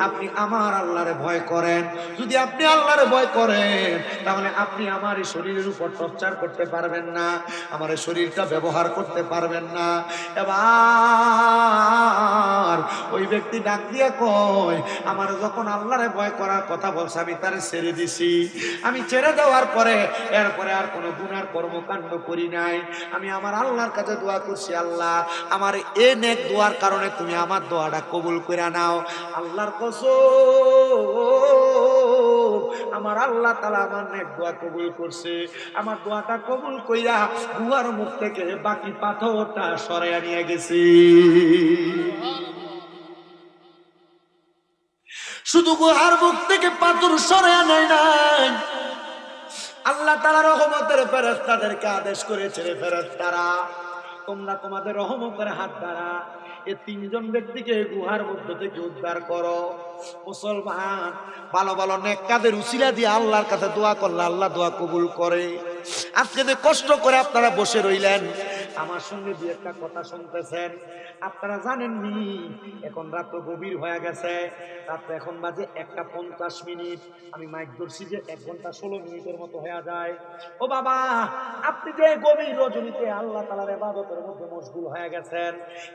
আপনি আমার আল্লাহরে ভয় করেন। যদি আপনি আল্লাহরে ভয় করেন, তাহলে আপনি আমার এই শরীরের উপর টর্চার করতে পারবেন না, আমার এই শরীরটা ব্যবহার করতে পারবেন না। এবার ওই ব্যক্তি ডাক দিয়ে কয়, আমার যখন আল্লাহরে ভয় করার কথা বলছে, আমি তারে ছেড়ে দিছি। আমি ছেড়ে দেওয়ার পরে এরপরে আর কোনো গুনার কর্মকাণ্ড করি নাই। আমি আমার আল্লাহর কাছে দোয়া করছি, আল্লাহ আমার এ নেক দোয়ার কারণে তুমি আমার দোয়াটা কবুল করে নাও। আল্লাহর কসম, আমার আল্লাহ তাআলা আমার নেক দোয়া কবুল করছে। আমার দোয়াটা কবুল কইরা গুহার মুখ থেকে বাকি পাথরটা সরাইয়া নিয়ে গেছে। শুধু গুহার মুখ থেকে পাথর সরাইয়া নেয় নাই, আল্লাহ তাআলা রহমতের ফেরেশতাদেরকে আদেশ করেছে, রে ফেরেশতারা, তোমরা তোমাদের রহমতের হাত দ্বারা এই 3 জন ব্যক্তিকে গুহার মধ্যে থেকে উদ্ধার করো। মুসলমান, ভালো ভালো নেক কাজের উসিলা দিয়ে আল্লাহর কাছে দোয়া করলে আল্লাহ দোয়া কবুল করে। আজকে যে কষ্ট করে আপনারা বসে রইলেন, আমার সঙ্গে দু একটা কথা শুনতেছেন। আপনারা জানেননি এখন রাত গভীর হয়ে গেছে, রাত এখন বাজে 1:50। আমি মাইক ধরছি যে 1 ঘন্টা 16 মিনিটের মতো হয়ে যায়। ও বাবা, আপনি যে গভীর রজনীতে আল্লাহ তাআলার ইবাদতের মধ্যে মশগুল হয়ে গেছেন,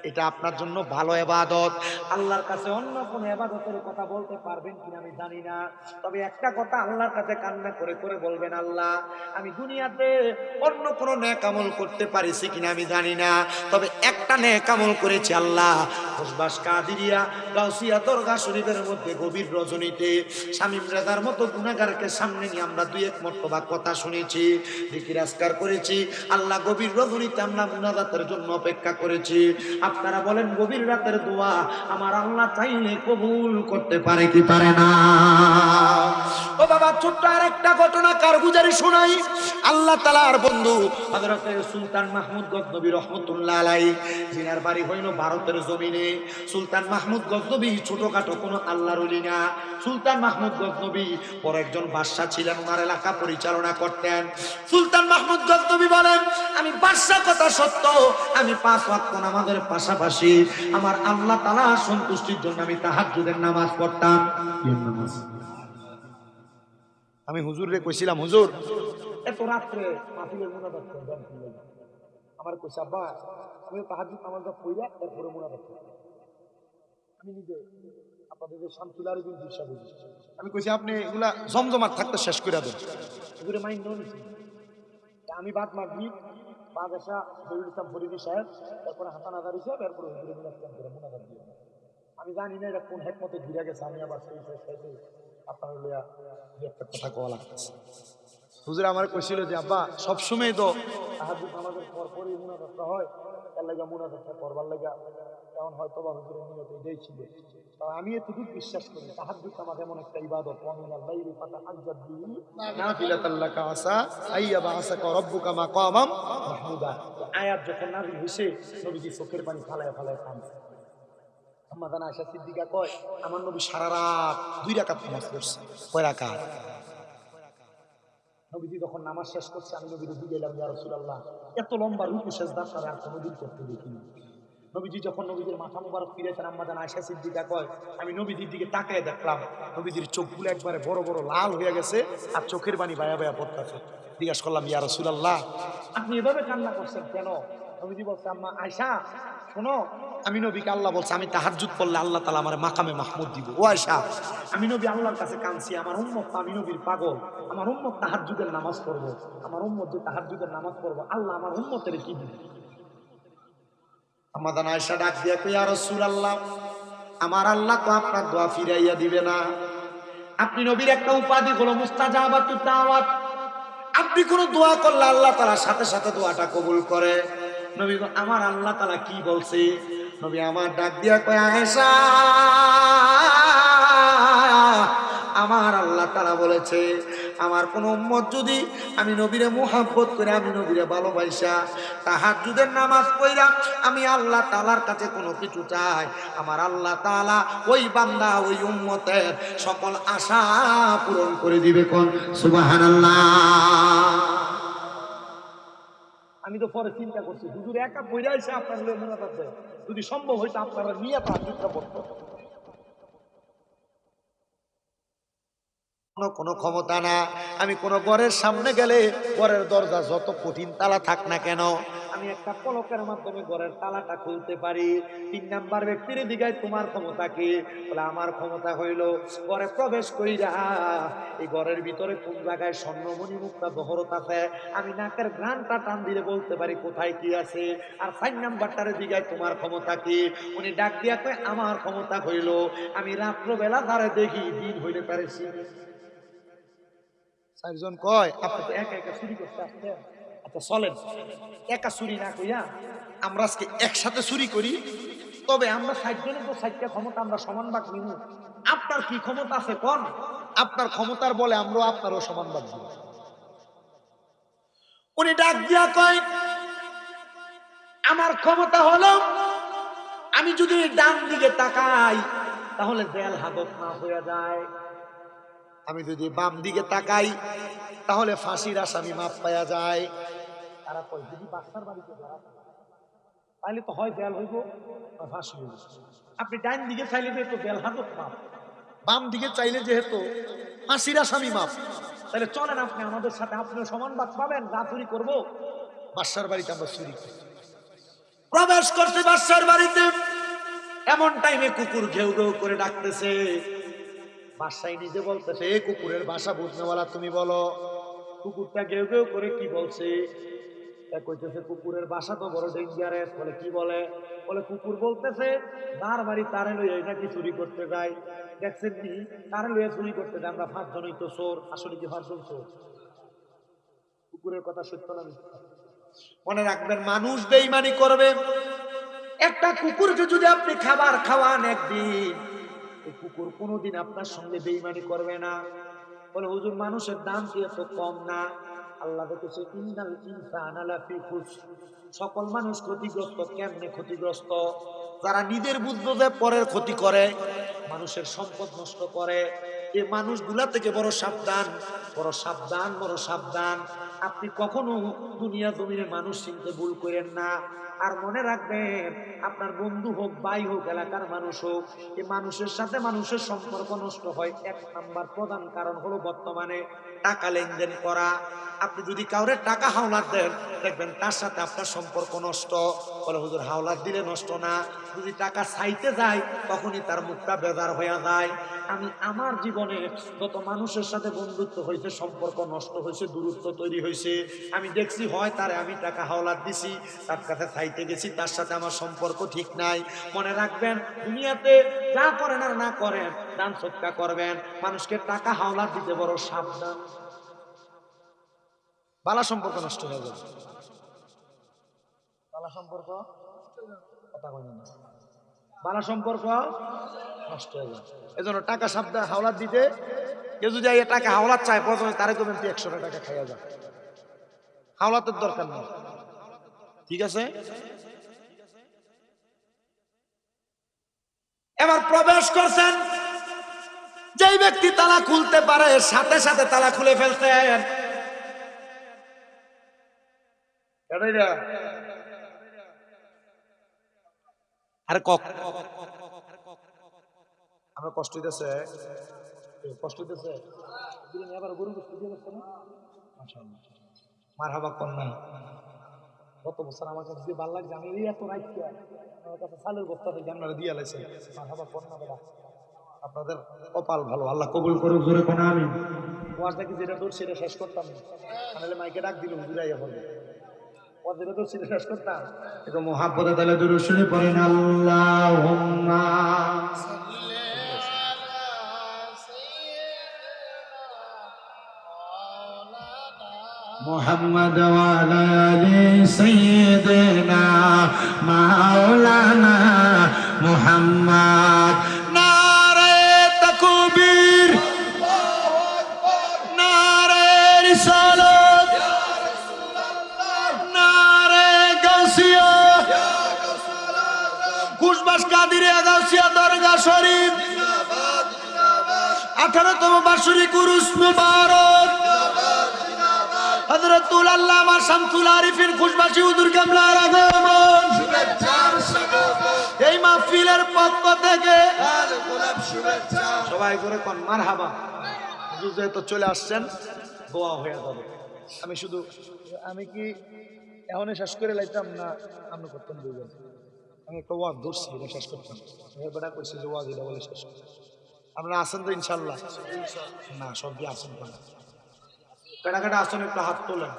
এটা আপনার জন্য ভালো ইবাদত। আল্লাহর কাছে অন্য কোন ইবাদতের কথা বলতে পারবেন কিনা আমি জানি না, তবে একটা কথা আল্লাহর কাছে কান্না করে করে বলবেন, আল্লাহ আমি দুনিয়াতে অন্য কোন নেক আমল করতে পারিছি কিনা আমি জানি না, তবে একটা নেক আমল করেছি আল্লাহ। খোসবাস কাদিরিয়া গাউসিয়া দরগা শরীফের মধ্যে গভীর রজনীতে শামীম রেজার মতো গুনাহগারকে সামনে নিয়ে আমরা দুই এক মর্তবা কথা শুনেছি, জিকির আজকার করেছি। আল্লাহ গভীর রজনীতে আমরা মুনাজাতের জন্য অপেক্ষা করেছি। আপনারা বলেন গভীর রাতের দোয়া আমার আল্লাহ চাইলে কবুল করতে পারে কি পারে না? ও বাবা, ছোট্ট আর একটা ঘটনা কারগুজারি শোনাই। আল্লাহ তাআলার বন্ধু হযরত সুলতান মাহমুদ গজনবী রহমাতুল্লাহ আলাইহি, জিনার বাড়ি হইল ভারতের জমিনে। সুলতান মাহমুদ গজনবী ছোটখাটো কোনো আল্লাহর ওলি না। সুলতান মাহমুদ গজনবী বড় একজন বাদশা ছিলেন, ওনার এলাকা পরিচালনা করতেন। সুলতান মাহমুদ গজনবী বলেন, আমি বাদশা কথা সত্য, আমি 5 ওয়াক্ত নামাজের পাশাপাশি আমার আল্লাহ তাআলার সন্তুষ্টির জন্য আমি তাহাজ্জুদের নামাজ পড়তাম। আমি হুজুরে কইছিলাম, হুজুর এত রাত্রে মাহফিলের মুনাজাত করবেন, আমার কইছে আব্বা আমি তাহাজ্জুদ নামাজটা পড়িয়া এরপরে মুনাজাত করব। আমি নিজে আপনাদের শামসুল আরিফিন বিশ্বাস বুঝি, আমি কইছি আপনি এগুলা জমজমাট থাকতে শেষ করে দেন। হুজুরে মাইন্ড নিছি, আমি বাদ মাগবি বাদশা শহীদুল ইসলাম ফরিদী সাহেব, তারপরে হাসান আজারি সাহেব, এরপরে হুজুরে মুনাজাত দিয়ে। আমি জানি না এটা কোন হেকমতে ঘুরে গেছে, আমি আবার সেই সাথে আপনার লইয়া একটা কথা কওয়া লাগতেছে। হুজুর আমার কইছিল যে আব্বা সবসময় তো তাহাজ্জুদ নামাজের পরপরই মুনাজাতটা হয়, এর লাগা মুনাজাতটা করবার লাগা এমন হয়তো বা হুজুরের নিয়ত এটাই ছিল। আমি এতটুকু বিশ্বাস করি তাহাজ্জুদ নামাজ এমন একটা ইবাদত, ওয়ামিনাল লাইলি ফাতাহাজ্জাদ বিহি নাফিলাতাল লাকা আসা আইয়াবা আসাকা রাব্বুকা মাকামাম মাহমুদা। আয়াত যখন নাযিল হইছে নবীজি চোখের পানি ফালায় ফালায় কাঁদছে। আম্মা জানা আয়েশা সিদ্দিকা কয় আমার নবী সারা রাত 2 রাকাত নামাজ পড়ছে। কয় রাকাত? নবীজি যখন নামাজ শেষ করছে আমি নবীর দিকে এলাম, ইয়া রাসূলুল্লাহ এত লম্বা রুকু সেজদা আপনারা আর কোনোদিন করতে দেখিনি। নবীজি যখন নবীজির মাথা মুবারক ফিরেছেন, আম্মা জানা আয়েশা সিদ্দিকা কয় আমি নবীজির দিকে তাকায় দেখলাম নবীজির চোখগুলো একবারে বড় বড় লাল হয়ে গেছে আর চোখের পানি বায়া বায়া পড়তেছে। জিজ্ঞাসা করলাম, ইয়া রাসূলুল্লাহ আপনি এভাবে কান্না করছেন কেন? নবীজি বলছে, আম্মা আয়েশা শোনো, আমি নবীকে আল্লাহ বলছে আমি তাহাজ্জুদ পড়লে আল্লাহ তাআলা আমার মাকামে মাহমুদ দিব। ও আয়েশা, আমি নবী আল্লাহর কাছে কাঁদছি, আমার উম্মত আমি নবীর পাগল, আমার উম্মত তাহাজ্জুদের নামাজ পড়বো, আমার উম্মত যে তাহাজ্জুদের নামাজ পড়বো আল্লাহ আমার উম্মতের কি দিবে? আমাদের আয়েশা ডাক দিয়া কই, ইয়া রাসূলুল্লাহ আমার আল্লাহ তো আপনার দোয়া ফিরাইয়া দিবে না। আপনি নবীর একটা উপাধি হলো মুস্তাজাবাতুদ দাওয়াত, আপনি কোন দোয়া করলে আল্লাহ তাআলা সাথে সাথে দোয়াটা কবুল করে। নবী আমার আল্লাহ তাআলা কি বলছে? নবী আমার ডাক দিয়া কয়, আয়েশা আমার আল্লাহ তাআলা বলেছে আমার কোন উম্মত যদি আমি নবীরে মুহাব্বত করে আমি নবীরে ভালোবাসা তাহাজ্জুদের নামাজ পড়া আমি আল্লাহ তাআলার কাছে কোনো কিছু চাই, আমার আল্লাহ তাআলা ওই বান্দা ওই উম্মতের সকল আশা পূরণ করে দিবে। কোন সুবহানাল্লাহ। আমি তো পরে চিন্তা করছি হুজুর একা পড়ে আইসা আপনার লয়ে মুনাজাত দেয়, যদি সম্ভব হইতো আপনারা নিয়ে তাহাজ্জুদটা পড়তো। কোনো ক্ষমতা না, আমি কোন ঘরের সামনে গেলে ঘরের দরজা যত কঠিন তালা থাক না কেন আমি একটা পলকের মাধ্যমে ঘরের তালাটা খুলতে পারি। 3 নাম্বার ব্যক্তির দিকে তোমার ক্ষমতা কি? বলে আমার ক্ষমতা হইল ঘরে প্রবেশ কইরা এই ঘরের ভিতরে কোন জায়গায় স্বর্ণমণি মুক্তা জহরত আছে আমি নাকের ঘ্রাণটা টান দিলে বলতে পারি কোথায় কি আছে। আর 4 নাম্বারটার দিকে তোমার ক্ষমতা কি? উনি ডাক দিয়া কয় আমার ক্ষমতা হইল আমি রাত্রবেলা তারে দেখি, দিন হইলে তারে চিনি। 4 জন কয় আপনি তো একা একা চুরি করতে আসছেন, আচ্ছা চলেন একা চুরি না কইয়া আমরা আজকে একসাথে চুরি করি, তবে আমরা 60 জনের তো 60টা ক্ষমতা আমরা সমান ভাগ নিব। আপনার কি ক্ষমতা আছে কোন? আপনার ক্ষমতার বলে আমরা আপনারও সমান ভাগ দিব। উনি ডাক দিয়া কয় আমার ক্ষমতা হলো আমি যদি ডান দিকে তাকাই তাহলে জেল হাজত না হয়ে যায়, আমি যদি বাম দিকে তাকাই তাহলে ফাঁসির আসামি মাপ পাওয়া যায়। তারা কয় যদি বাচ্চার বাড়িতে যারা তাহলে তো হয় বেল হইব বা ফাঁসি হইব। আপনি ডাইন দিকে চাইলে যেহেতু বেল হাজত মাপ, বাম দিকে চাইলে যেহেতু ফাঁসির আসামি মাপ, তাহলে চলেন আপনি আমাদের সাথে, আপনিও সমান বাদ পাবেন। যা চুরি করবো বাদশার বাড়িতে আমরা চুরি করি। প্রবেশ করছে বাদশার বাড়িতে, এমন টাইমে কুকুর ঘেউ ঘেউ করে ডাকতেছে। বাদশাই নিজে বলতেছে, এ কুকুরের ভাষা বুঝনেওয়ালা তুমি বলো। কুকুরটা ঘেউ ঘেউ করে কি বলছে? কইতেছে কুকুরের বাসা তো বড় ডেঞ্জারাস। বলে কি বলে? বলে কুকুর বলতেছে তার বাড়ি তারে লইয়া নাকি চুরি করতে যায়। দেখছেন নি তারে লইয়া চুরি করতে যায়, আমরা 5 জনই তো চোর। আসলে কি 5 জন চোর? কুকুরের কথা সত্য না মিথ্যা? মনে রাখবেন, মানুষ বেঈমানি করবে। একটা কুকুরকে যদি আপনি খাবার খাওয়ান একদিন, এই কুকুর কোনোদিন আপনার সঙ্গে বেঈমানি করবে না। বলে হুজুর মানুষের দাম কি এত কম না? আল্লাহ দেখেছে ইন্নাল ইনসানা লাফি খুসর, সকল মানুষ ক্ষতিগ্রস্ত। কেমনে ক্ষতিগ্রস্ত? যারা নিজের বুঝতে পরের ক্ষতি করে, মানুষের সম্পদ নষ্ট করে, এই মানুষগুলা থেকে বড় সাবধান, বড় সাবধান, বড় সাবধান। আপনি কখনো দুনিয়া জমিনে মানুষ চিনতে ভুল করেন না। আর মনে রাখবেন, আপনার বন্ধু হোক, ভাই হোক, এলাকার মানুষ হোক, এই মানুষের সাথে মানুষের সম্পর্ক নষ্ট হয় 1 নাম্বার প্রধান কারণ হলো বর্তমানে টাকা লেনদেন করা। আপনি যদি কাউরে টাকা হাওলাত দেন, দেখবেন তার সাথে আপনার সম্পর্ক নষ্ট। বলে হুজুর হাওলাত দিলে নষ্ট না, যদি টাকা চাইতে যায় তখনই তার মুখটা বেজার হয়ে যায়। আমি আমার জীবনে যত মানুষের সাথে বন্ধুত্ব হয়েছে, সম্পর্ক নষ্ট হয়েছে, দূরত্ব তৈরি হয়েছে, আমি দেখছি হয় তারে আমি টাকা হাওলাত দিছি, তার কাছে চাইতে গেছি, তার সাথে আমার সম্পর্ক ঠিক নাই। মনে রাখবেন, দুনিয়াতে যা করেন আর না করেন, দান সৎকার করবেন, মানুষকে টাকা হাওলাত দিতে বড় সাবধান। বালা সম্পর্ক নষ্ট হয়ে যাবে। বালা সম্পর্ক কথা কই না, বালা সম্পর্ক নষ্ট হয়ে যাবে। এজন্য টাকা সাবধান হাওলাত দিতে। কেউ যদি টাকা হাওলাত চায়, প্রথমে তারে কবেন তুই 100 টাকা খাইয়া যা, হাওলাতের দরকার নেই। ঠিক আছে? এবার প্রবেশ করছেন, যেই ব্যক্তি তালা খুলতে পারে সাথে সাথে তালা খুলে ফেলতেন। আরে আমার কষ্ট হইতেছে, কষ্ট হইতেছে। এবার গরু গোশত দিয়ে যাচ্ছে না, মারহাবা কন্যা। গত বছর আমার কাছে যে ভালো লাগছে, আমি এই এত রাখছি আমার কাছে চালের বস্তা থেকে আপনারা দিয়ে লাইছে। মারহাবা কন্যা বেটা, আপনাদের কপাল ভালো, আল্লাহ কবুল করুক। জোরে কোন আমি ওয়াজটা কি যেটা দূর সেটা শেষ করতাম না, তাহলে মাইকে ডাক দিল হুজুরাইয়া হবে। ওয়াজটা দূর সেটা শেষ করতাম। এটা মুহাব্বতে তাহলে দুরূদ শরীফ পড়েন, আল্লাহুম্মা মুহাম্মদ ওয়া আলা আলি সাইয়্যিদিনা মাওলানা মুহাম্মদ। নারে তাকবীর, নারে রিসালাত, নারে গাউসিয়া, কুশবাস কাদিরিয়া গাউসিয়া দরগা শরীফ 18তম বার্ষিক উরুস মুবারক। হযরতুল আল্লামা শামসুল আরিফিন খুশবাসী হুজুর কেবলার আগমন, এই মাহফিলের পক্ষ থেকে সবাই করে কোন মারহাবা। হুজুর যেহেতু চলে আসছেন, দোয়া হয়ে যাবে। আমি কি এখনই শেষ করে লাইতাম না আপনি করতেন? বুঝলেন, আমি একটা ওয়াজ ধরছি, এটা শেষ করতাম। বেটা কইছি যে ওয়াজ এটা বলে শেষ করতাম। আপনারা আসেন তো ইনশাল্লাহ? না, সব দিয়ে আসেন না, কাটা কাটা আসেন, একটু হাত তোলেন।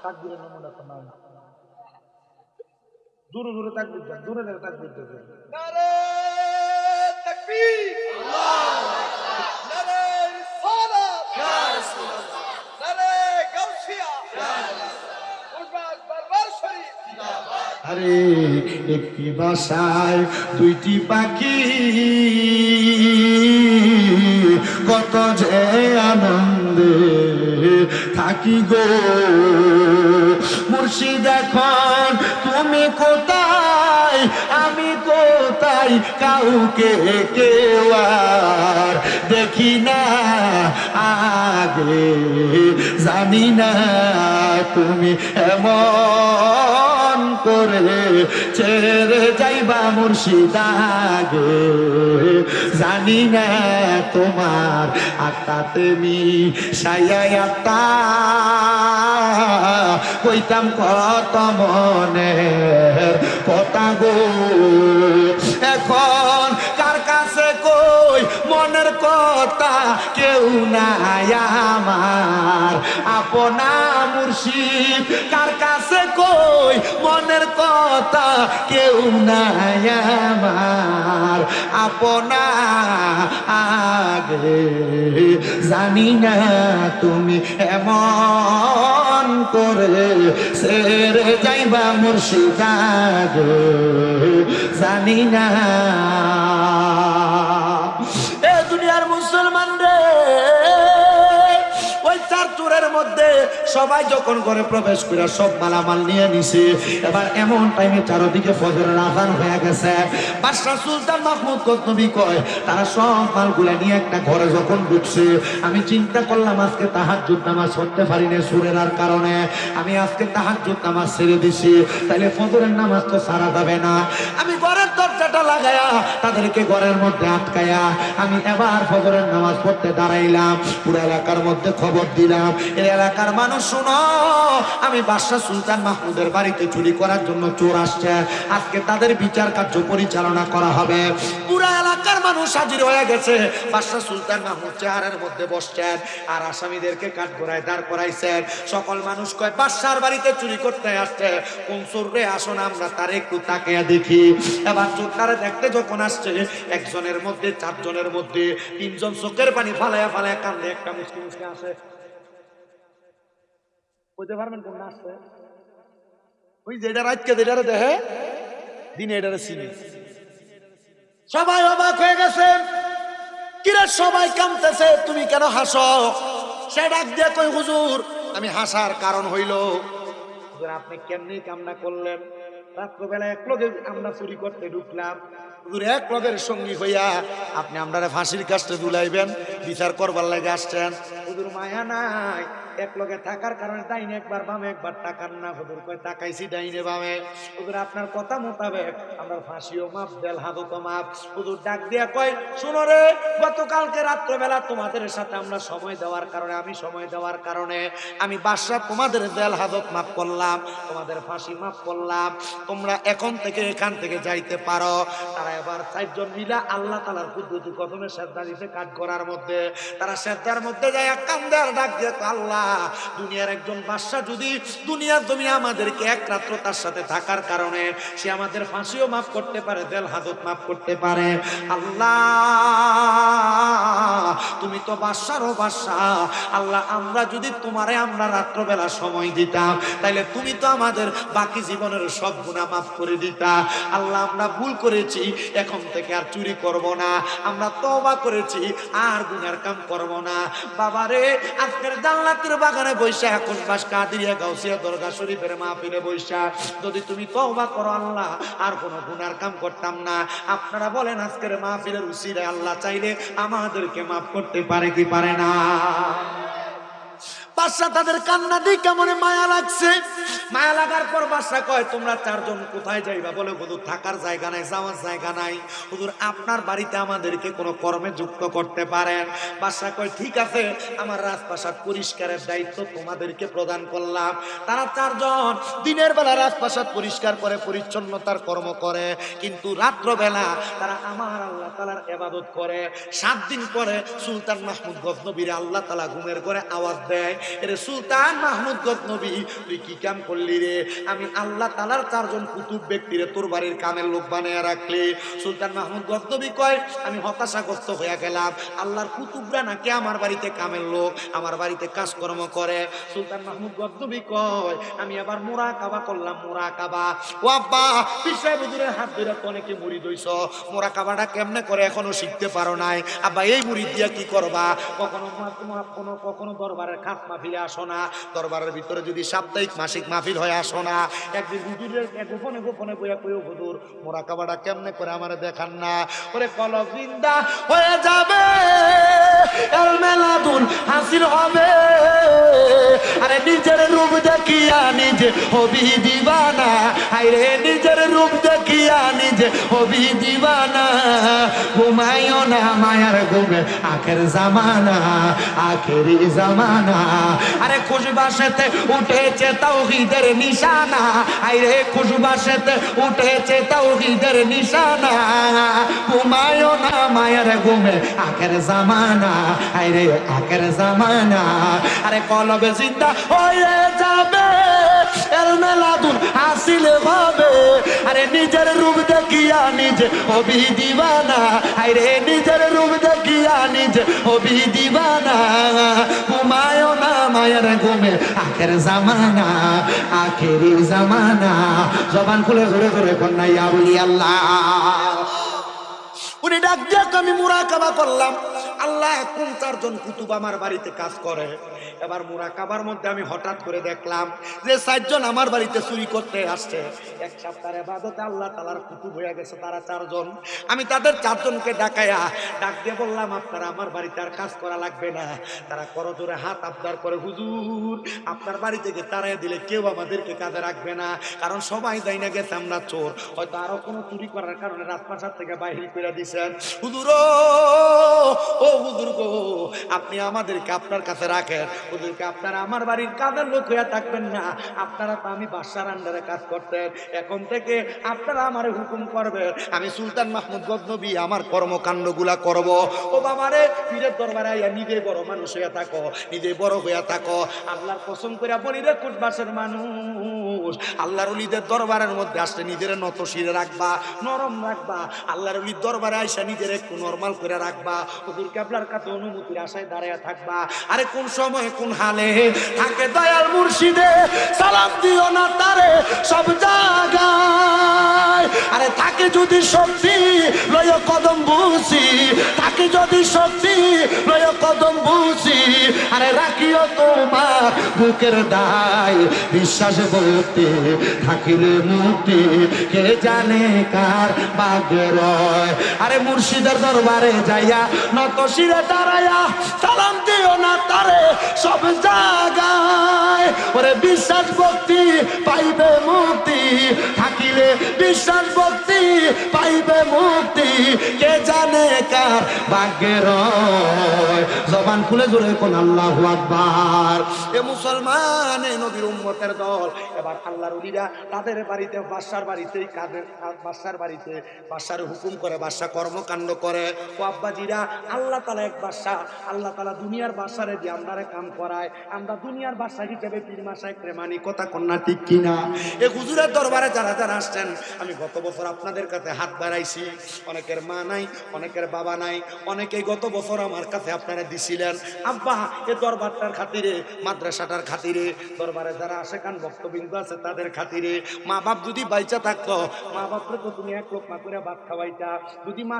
তাকবীরের নমুনা তো নাই, দূরে দূরে তাকবীর দেন, দূরে দূরে তাকবীর দেন। নারে তাকবীর, নারে রিসালাত, ইয়া রাসূলুল্লাহ, নারে গাউসিয়া, ইয়া রাসূলুল্লাহ, কুরবান বারবার শরীফ জিন্দাবাদ। আরে একটি বাসায় দুইটি পাখি, কত যে আনন্দে থাকি গো মুর্শিদ, এখন তুমি কোথায় আমি কোথায় কাউকে কেউ আর দেখি না আগে, জানি না তুমি এমন করে ছেড়ে যাইবা মুর্শিদ আগে, জানি না তোমার আত্মাতে মিশাইয়া কইতাম কত মনের কথা গো। এখন কার কাছে কই মনের কথা, কেউ নাই আমার আপনা মুর্শিদ, কার কাছে কই মনের কথা, কেউ নাই আমার আপনা আগে, জানি না তুমি এমন করে ছেড়ে যাইবা মুর্শিদ আগে, জানি না। এ দুনিয়ার মুসলমান রে, ওই চার চোরের মধ্যে সবাই যখন ঘরে প্রবেশ করে সব মালামাল নিয়ে নিছে, এবার এমন টাইমে চারদিকে ফজরের আযান হয়ে গেছে। বাদশা সুলতান মাহমুদ গজনবী কয় তারা সব মালগুলা নিয়ে একটা ঘরে যখন ঢুকছে, আমি চিন্তা করলাম আজকে তাহাজ্জুদ নামাজ পড়তে পারি না সুরের কারণে, আমি আজকে তাহাজ্জুদ নামাজ ছেড়ে দিছি, তাইলে ফজরের নামাজ তো ছাড়া যাবে না। আমি ঘরের দরজাটা লাগায়া তাদেরকে ঘরের মধ্যে আটকায়া আমি এবার ফজরের নামাজ পড়তে দাঁড়াইলাম। পুরো এলাকার মধ্যে খবর দিলাম, এই এলাকার মানুষ শোনো, আমি বাদশা সুলতান মাহমুদের বাড়িতে চুরি করার জন্য চোর আসছে, আজকে তাদের বিচার কার্য পরিচালনা করা হবে। পুরো এলাকার মানুষ হাজির হয়ে গেছে। বাদশা সুলতান মাহমুদ চেয়ারের মধ্যে বসছেন আর আসামিদেরকে কাঠগড়ায় দাঁড় করাইছেন। সকল মানুষ কয় বাদশার বাড়িতে চুরি করতে আসছে, কোন চোর রে, আসুন আমরা তার একটু তাকিয়ে দেখি। এবার চোরটারে দেখতে যখন আসছে, একজনের মধ্যে চারজনের মধ্যে তিনজন চোখের পানি ফালায়া ফালায়া কান্দে, একটা মুসকি মুসকি আসে। বুঝতে পারবেন কোন আসছে? ওই যেটা রাতকে যেটারে দেখে দিনে এটারে চিনি। সবাই অবাক হয়ে গেছে, কিরে সবাই কাঁদতেছে, তুমি কেন হাসো? সে ডাক দিয়ে কই হুজুর, আমি হাসার কারণ হইল আপনি কেমনি কামনা করলেন, রাত্রবেলা এক লগে আমরা চুরি করতে ঢুকলাম, হুজুর এক লগের সঙ্গী হইয়া আপনি আমরা ফাঁসির কাছে দুলাইবেন, বিচার করবার লাগে আসছেন। হুজুর মায়া নাই, এক লগে থাকার কারণে ডাইনে একবার বামে একবার টাকার না। হুজুর কয় তাকাইছি ডাইনে বামে। হুজুর আপনার কথা মোতাবেক আমরা ফাঁসিও মাপ, দেল হাজতও মাপ। হুজুর ডাক দিয়া কয় শুনো রে, গতকালকে রাত্রবেলা তোমাদের সাথে আমরা সময় দেওয়ার কারণে, আমি সময় দেওয়ার কারণে আমি বাদশা তোমাদের দেল হাজত মাফ করলাম, তোমাদের ফাঁসি মাফ করলাম, তোমরা এখন থেকে এখান থেকে যাইতে পারো। তারা এবার চারজন মিলা আল্লাহ তাআলার কুদরতি কদমে সেজদা দিতে কাঠ করার মধ্যে, তারা সেজদার মধ্যে যায় কান্দে আর ডাক দিয়ে আল্লাহ, দুনিয়ার একজন বাদশা যদি দুনিয়ার জমিনে আমাদেরকে এক রাত্র তার সাথে থাকার কারণে সে আমাদের ফাঁসিও মাফ করতে পারে, দেল হাজত মাফ করতে পারে। আল্লাহ তুমি তো বাদশারও বাদশা, আল্লাহ আমরা যদি তোমারে আমরা রাত্রবেলা সময় দিতাম, তাইলে তুমি তো আমাদের বাকি জীবনের সব গুনাহ মাফ করে দিতা। আল্লাহ আমরা ভুল করেছি, এখন থেকে আর চুরি করব না, আমরা তওবা করেছি, আর গুনার কাম করব না। বাবারে আজকের জান্নাতের বাগানে বৈশা, এখন বাস কাদিরিয়া গাউসিয়া দরগা শরীফের মাহফিলে বৈশা যদি তুমি তওবা করো, আল্লাহ আর কোনো গুনার কাম করতাম না। আপনারা বলেন আজকের মাহফিলের উসিলায় আল্লাহ চাইলে আমাদেরকে মাফ করতে পারে কি পারে না? বাদশা তাদের কান্না দেখে মনে মায়া লাগছে। মায়া লাগার পর বাদশা কয় তোমরা চারজন কোথায় যাইবা? বলে হুজুর থাকার জায়গা নাই, যাওয়ার জায়গা নাই, হুজুর আপনার বাড়িতে আমাদেরকে কোনো কর্মে যুক্ত করতে পারেন। বাদশা কয় ঠিক আছে, আমার রাজপ্রাসাদ পরিষ্কারের দায়িত্ব তোমাদেরকে প্রদান করলাম। তারা চারজন দিনের বেলা রাজপ্রাসাদ পরিষ্কার করে, পরিচ্ছন্নতার কর্ম করে, কিন্তু রাত্রবেলা তারা আমার আল্লাহ তাআলার ইবাদত করে। 7 দিন পরে সুলতান মাহমুদ গজনবীর আল্লাহ তাআলা ঘুমের ঘরে আওয়াজ দেয়, এরে সুলতান মাহমুদ গজনবী তুই কি কাম করলি রে? আমি আল্লাহ তাআলার চারজন কুতুব ব্যক্তিরে তোর বাড়ির কামের লোক বানিয়ে রাখলি। সুলতান মাহমুদ গজনবী কয় আমি হতাশাগ্রস্ত হয়ে গেলাম, আল্লাহর কুতুবরা নাকি আমার বাড়িতে কামের লোক, আমার বাড়িতে কাজকর্ম করে। সুলতান মাহমুদ গজনবী কয় আমি আবার মুরাকাবা করলাম, মুরাকাবা। ও আব্বা পিসাব হুজুরের হাত ধরে তো অনেকে মুরিদ হইছ, মুরাকাবাটা কেমনে করে এখনো শিখতে পারো নাই? আব্বা এই মুরিদ দিয়া কি করবা? কখনো দরবারের খাতমা মাহফিলে আসো না, দরবারের ভিতরে যদি সাপ্তাহিক মাসিক মাহফিল হয় আসো না। একদিন হুজুরের গোপনে গোপনে বইয়া কইও হুজুর মোরাকাবাটা কেমনে করে আমারে দেখান না। ওরে কলব জিন্দা হয়ে যাবে, এল মেলাদুন হাসিল হবে, আরে নিজের রূপ দেখিয়া নিজে হবি দিবানা, আরে নিজের রূপ দেখিয়া নিজে হবি দিবানা। ঘুমাইও না মায়ার ঘুমে আখের জামানা, আখেরি জামানা। আরে খুশবাসেতে উঠেছে তাওহীদের নিশানা, আরে খুশবাসেতে উঠেছে তাওহীদের নিশানা। ঘুমাইও না মায়ার ঘুমে আখের জামানা, আরে আখের জামানা। আরে কলবে জিন্দা হয়ে যাবে, এল মেলাদুন হাসিল হবে, আরে নিজের রূপ দেখিয়া নিজে হবি দিবানা, আরে নিজের রূপ দেখিয়া নিজে হবি দিবানা। ঘুমায়ও না মায়ের ঘুমে আখের জামানা, আখেরি জামানা। জবান খুলে ধরে ধরে কন্যা ইয়া বলি আল্লাহ। উনি ডাক দিয়ে আমি মুরাকাবা করলাম, আল্লাহ কোন চারজন কুতুব আমার বাড়িতে কাজ করে। এবার মুরাকাবার মধ্যে আমি হঠাৎ করে দেখলাম যে চারজন আমার বাড়িতে চুরি করতে আসছে। এক সপ্তাহের ইবাদতে আল্লাহ তাআলার কুতুব হয়ে গেছে তারা চারজন। আমি তাদের চারজনকে ডাকায়া ডাক দিয়ে বললাম আপনারা আমার বাড়িতে আর কাজ করা লাগবে না। তারা করজোরে হাত আবদার করে হুজুর আপনার বাড়ি থেকে তাড়াইয়া দিলে কেউ আমাদেরকে কাজে রাখবে না, কারণ সবাই যাই না গেছে আমরা চোর, হয়তো আরো কোনো চুরি করার কারণে রাজপ্রাসাদ থেকে বাহির করে দিছেন। হুজুর ও হুজুর গো আপনি আমাদেরকে আপনার কাছে রাখেন, হুজুরকে আপনারা আমার বাড়ির কাজের লোক হয়ে থাকবেন না, আপনারা তো আমি বাদশার আন্ডারে কাজ করতেন, এখন থেকে আপনারা আমার হুকুম করবেন, আমি সুলতান মাহমুদ গজনবী আমার কর্মকাণ্ডগুলা করব। ও বাবারে পীরের দরবারে আইয়া নিজে বড় মানুষ হইয়া থাকো, নিজে বড় হইয়া থাকো। আল্লাহর কসম করে বলি রে কুটবাসের মানুষ, আল্লাহর ওলিদের দরবারের মধ্যে আসলে নিজের নত শিরে রাখবা, নরম রাখবা। আল্লাহর ওলির দরবারে আইসা নিজের একটু নরমাল করে রাখবা, হুজুর কেবলার কাছে অনুমতির আশায় দাঁড়াইয়া থাকবা। আরে কোন সময় কোন হালে থাকে দয়াল মুর্শিদে, সালাম দিও না তারে সব জায়গায়। আরে থাকে যদি শক্তি লয় কদম বুঝি, থাকে যদি শক্তি লয় কদম বুঝি, আরে রাখিও তোমার বুকের দায়, বিশ্বাস বলতে থাকিলে মুক্তি কে জানে কার ভাগ্যে রয়। আরে মুর্শিদের দরবারে যাইয়া নত শিরে দাঁড়াইয়া সালাম দিও না তারে সব জায়গায়। ওরে বিশ্বাস ভক্তি পাইবে মুক্তি, থাকিলে বিশ্বাস ভক্তি পাইবে মুক্তি কে জানে কার ভাগ্যে রয়। জবান খুলে জোরে কোন আল্লাহু আকবার। এ মুসলমান এ নবীর উম্মতের দল, এবার আল্লাহর ওলিরা তাদের বাড়িতে বাদশার বাড়িতেই কাদের বাদশার বাড়িতে বাদশার হুকুম করে, বাদশা কর্মকাণ্ড করে। ও আব্বাজিরা আল্লাহ তাআলা এক বাদশা, আল্লাহ তাআলা দুনিয়ার বাদশারে দিয়ে আমরারে কাম করায়, আমরা দুনিয়ার বাদশা হিসেবে পীর মাসায়েক প্রেমানি কথা কন্যা ঠিক কিনা। এই হুজুরের দরবারে যারা যারা আসছেন, আমি গত বছর আপনাদের কাছে হাত বাড়াইছি, অনেকের মা নাই, অনেকের বাবা নাই, অনেকেই গত বছর আমার কাছে আপনারা দিছিলেন আব্বা এ দরবারটার খাতিরে, মাদ্রাসাটার খাতিরে, দরবারে যারা আসে কান ভক্তবিন্দু আছে তাদের খাতিরে। মা বাপ যদি বাইচা থাকতো, মা বাপরে তো তুমি এক লোক মা করে ভাত খাওয়াইতা, যদি মা